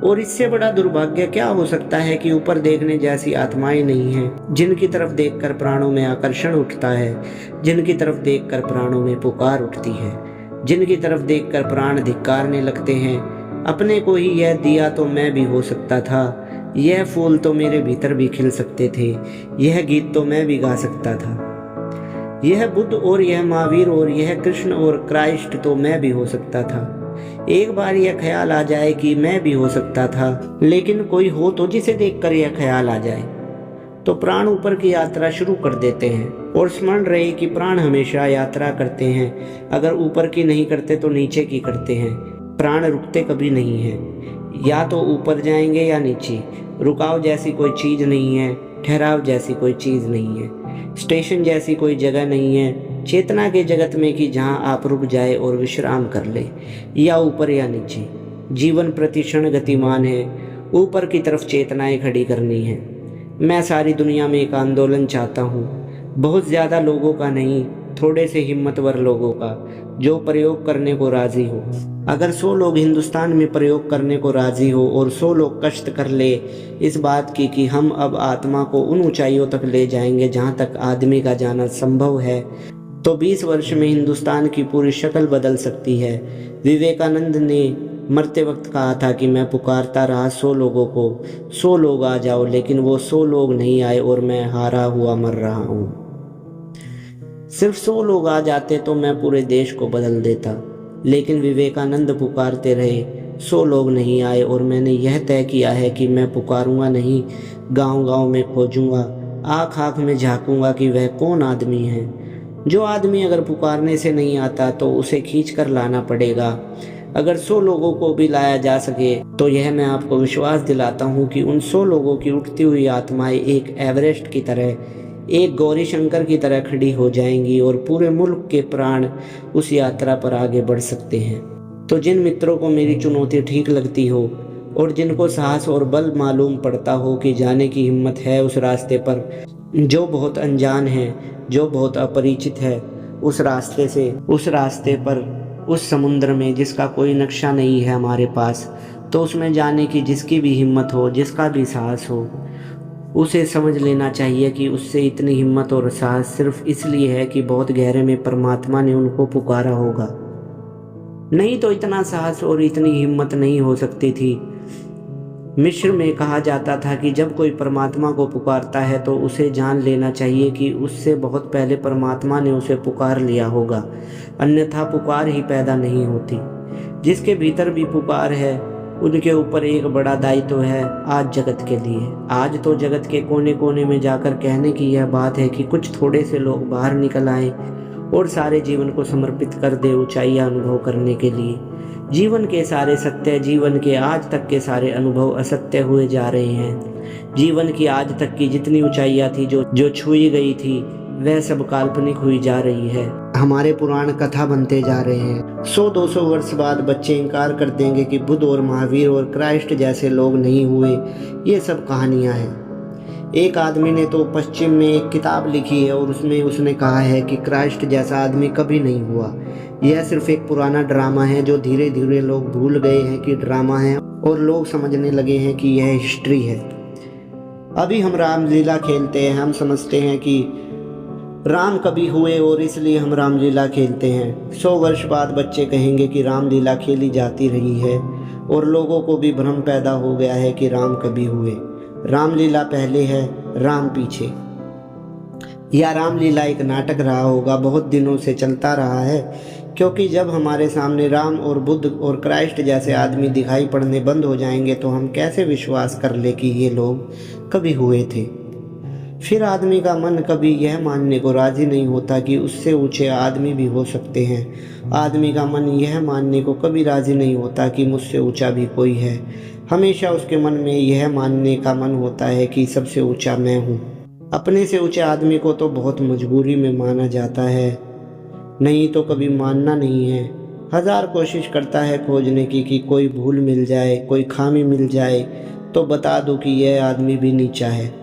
और इससे बड़ा दुर्भाग्य क्या हो सकता है कि ऊपर देखने जैसी आत्माएं नहीं हैं, जिनकी तरफ देखकर प्राणों में आकर्षण उठता है, जिनकी तरफ देखकर प्राणों में पुकार उठती है, जिनकी तरफ देखकर प्राण धिक्कारने लगते हैं। अपने को ही यह दिया तो मैं भी हो सकता था, यह फूल तो मेरे भीतर भी खिल सकते थे, यह गीत तो मैं भी गा सकता था, यह बुद्ध और यह महावीर और यह कृष्ण और क्राइस्ट तो मैं भी हो सकता था। एक बार यह ख्याल आ जाए कि मैं भी हो सकता था, लेकिन कोई हो तो जिसे देखकर यह ख्याल आ जाए, तो प्राण ऊपर की यात्रा शुरू कर देते हैं। और स्मरण रहे कि प्राण हमेशा यात्रा करते हैं, अगर ऊपर की नहीं करते तो नीचे की करते हैं। प्राण रुकते कभी नहीं हैं, या तो ऊपर जाएंगे या नीचे। रुकाव जैसी कोई चीज़ नहीं है, ठहराव जैसी कोई चीज़ नहीं है, स्टेशन जैसी कोई जगह नहीं है चेतना के जगत में कि जहाँ आप रुक जाए और विश्राम कर ले, या ऊपर या नीचे। जीवन प्रतिक्षण गतिमान है ऊपर की तरफ चेतनाएं खड़ी करनी है। मैं सारी दुनिया में एक आंदोलन चाहता हूँ, बहुत ज़्यादा लोगों का नहीं, थोड़े से हिम्मतवर लोगों का, जो प्रयोग करने को राज़ी हो। अगर 100 लोग हिंदुस्तान में प्रयोग करने को राज़ी हो और 100 लोग कष्ट कर ले इस बात की कि हम अब आत्मा को उन ऊंचाइयों तक ले जाएंगे जहाँ तक आदमी का जाना संभव है, तो 20 वर्ष में हिंदुस्तान की पूरी शक्ल बदल सकती है। विवेकानंद ने मरते वक्त कहा था कि मैं पुकारता रहा 100 लोगों को, 100 लोग आ जाओ, लेकिन वो 100 लोग नहीं आए और मैं हारा हुआ मर रहा हूँ। सिर्फ 100 लोग आ जाते तो मैं पूरे देश को बदल देता, लेकिन विवेकानंद पुकारते रहे, 100 लोग नहीं आए और मैंने यह तय किया है कि मैं पुकारूंगा नहीं, गांव-गांव में खोजूंगा, आँख-आँख में झांकूंगा कि वह कौन आदमी है। जो आदमी अगर पुकारने से नहीं आता तो उसे खींच कर लाना पड़ेगा। अगर 100 लोगों को भी लाया जा सके तो यह मैं आपको विश्वास दिलाता हूँ कि उन 100 लोगों की उठती हुई आत्माएं एक एवरेस्ट की तरह, एक गौरी शंकर की तरह खड़ी हो जाएंगी और पूरे मुल्क के प्राण उस यात्रा पर आगे बढ़ सकते हैं। तो जिन मित्रों को मेरी चुनौती ठीक लगती हो और जिनको साहस और बल मालूम पड़ता हो कि जाने की हिम्मत है उस रास्ते पर जो बहुत अनजान है, जो बहुत अपरिचित है, उस रास्ते पर, उस समुद्र में जिसका कोई नक्शा नहीं है हमारे पास, तो उसमें जाने की जिसकी भी हिम्मत हो, जिसका भी साहस हो, उसे समझ लेना चाहिए कि उससे इतनी हिम्मत और साहस सिर्फ इसलिए है कि बहुत गहरे में परमात्मा ने उनको पुकारा होगा। नहीं तो इतना साहस और इतनी हिम्मत नहीं हो सकती थी। मिस्र में कहा जाता था कि जब कोई परमात्मा को पुकारता है तो उसे जान लेना चाहिए कि उससे बहुत पहले परमात्मा ने उसे पुकार लिया होगा, अन्यथा पुकार ही पैदा नहीं होती। जिसके भीतर भी पुकार है उनके ऊपर एक बड़ा दायित्व है आज जगत के लिए। आज तो जगत के कोने कोने में जाकर कहने की यह बात है कि कुछ थोड़े से लोग बाहर निकल आए और सारे जीवन को समर्पित कर दे ऊंचाइयां अनुभव करने के लिए। जीवन के सारे सत्य, जीवन के आज तक के सारे अनुभव असत्य हुए जा रहे हैं। जीवन की आज तक की जितनी ऊंचाइयां थी जो छुई गई थी वह सब काल्पनिक हुई जा रही है। हमारे पुराण कथा बनते जा रहे हैं। 100-200 वर्ष बाद बच्चे इनकार कर देंगे कि बुद्ध और महावीर और क्राइस्ट जैसे लोग नहीं हुए। ये सब कहानियां हैं। एक आदमी ने तो पश्चिम में एक किताब लिखी है और उसमें उसने कहा है कि क्राइस्ट जैसा आदमी कभी नहीं हुआ। यह सिर्फ एक पुराना ड्रामा है जो धीरे धीरे लोग भूल गए हैं कि ड्रामा है और लोग समझने लगे हैं कि यह हिस्ट्री है। अभी हम रामलीला खेलते हैं, हम समझते हैं कि राम कभी हुए और इसलिए हम रामलीला खेलते हैं। 100 वर्ष बाद बच्चे कहेंगे कि रामलीला खेली जाती रही है और लोगों को भी भ्रम पैदा हो गया है कि राम कभी हुए। रामलीला पहले है, राम पीछे। या रामलीला एक नाटक रहा होगा, बहुत दिनों से चलता रहा है, क्योंकि जब हमारे सामने राम और बुद्ध और क्राइस्ट जैसे आदमी दिखाई पड़ने बंद हो जाएंगे तो हम कैसे विश्वास कर ले कि ये लोग कभी हुए थे। फिर आदमी का मन कभी यह मानने को राजी नहीं होता कि उससे ऊंचे आदमी भी हो सकते हैं। आदमी का मन यह मानने को कभी राजी नहीं होता कि मुझसे ऊंचा भी कोई है। हमेशा उसके मन में यह मानने का मन होता है कि सबसे ऊंचा मैं हूँ। अपने से ऊंचे आदमी को तो बहुत मजबूरी में माना जाता है, नहीं तो कभी मानना नहीं है। 1000 कोशिश करता है खोजने की कि कोई भूल मिल जाए, कोई खामी मिल जाए तो बता दूं कि यह आदमी भी नीचा है।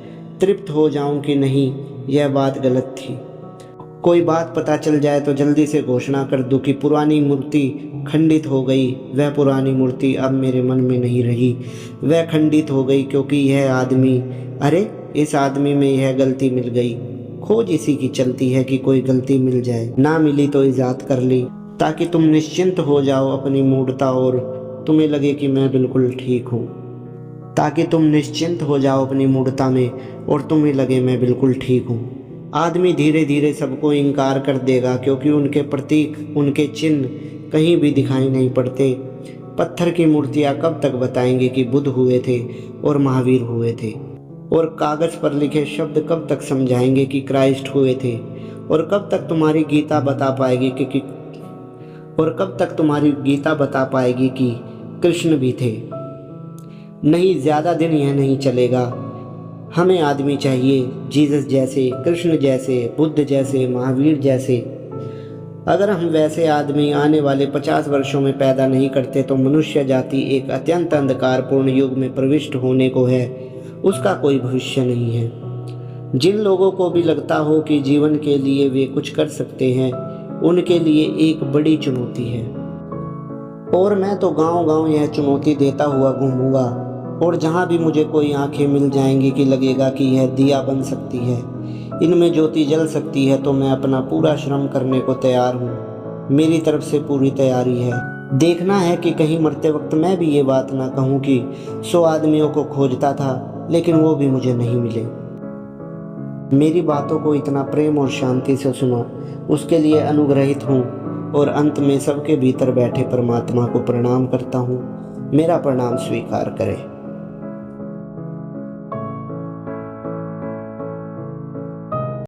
तृप्त हो जाऊं कि नहीं, यह बात गलत थी। कोई बात पता चल जाए तो जल्दी से घोषणा कर दूं कि पुरानी मूर्ति खंडित हो गई। वह पुरानी मूर्ति अब मेरे मन में नहीं रही, वह खंडित हो गई क्योंकि यह आदमी, अरे इस आदमी में यह गलती मिल गई। खोज इसी की चलती है कि कोई गलती मिल जाए, ना मिली तो इजाद कर ली, ताकि तुम निश्चिंत हो जाओ अपनी मूढ़ता और तुम्हें लगे कि मैं बिल्कुल ठीक हूँ। ताकि तुम निश्चिंत हो जाओ अपनी मूढ़ता में और तुम्हें लगे मैं बिल्कुल ठीक हूँ। आदमी धीरे धीरे सबको इनकार कर देगा क्योंकि उनके प्रतीक, उनके चिन्ह कहीं भी दिखाई नहीं पड़ते। पत्थर की मूर्तियाँ कब तक बताएंगे कि बुद्ध हुए थे और महावीर हुए थे, और कागज पर लिखे शब्द कब तक समझाएंगे कि क्राइस्ट हुए थे, और कब तक तुम्हारी गीता बता पाएगी कि कृष्ण भी थे। नहीं, ज़्यादा दिन यह नहीं चलेगा। हमें आदमी चाहिए जीसस जैसे, कृष्ण जैसे, बुद्ध जैसे, महावीर जैसे। अगर हम वैसे आदमी आने वाले 50 वर्षों में पैदा नहीं करते तो मनुष्य जाति एक अत्यंत अंधकारपूर्ण युग में प्रविष्ट होने को है, उसका कोई भविष्य नहीं है। जिन लोगों को भी लगता हो कि जीवन के लिए वे कुछ कर सकते हैं, उनके लिए एक बड़ी चुनौती है। और मैं तो गांव-गांव यह चुनौती देता हुआ घूमूंगा, और जहां भी मुझे कोई आंखें मिल जाएंगी कि लगेगा कि यह दिया बन सकती है, इनमें ज्योति जल सकती है, तो मैं अपना पूरा श्रम करने को तैयार हूँ। मेरी तरफ से पूरी तैयारी है। देखना है कि कहीं मरते वक्त मैं भी ये बात ना कहूँ कि 100 आदमियों को खोजता था लेकिन वो भी मुझे नहीं मिले। मेरी बातों को इतना प्रेम और शांति से सुना, उसके लिए अनुग्रहित हूँ, और अंत में सबके भीतर बैठे परमात्मा को प्रणाम करता हूँ। मेरा प्रणाम स्वीकार करें।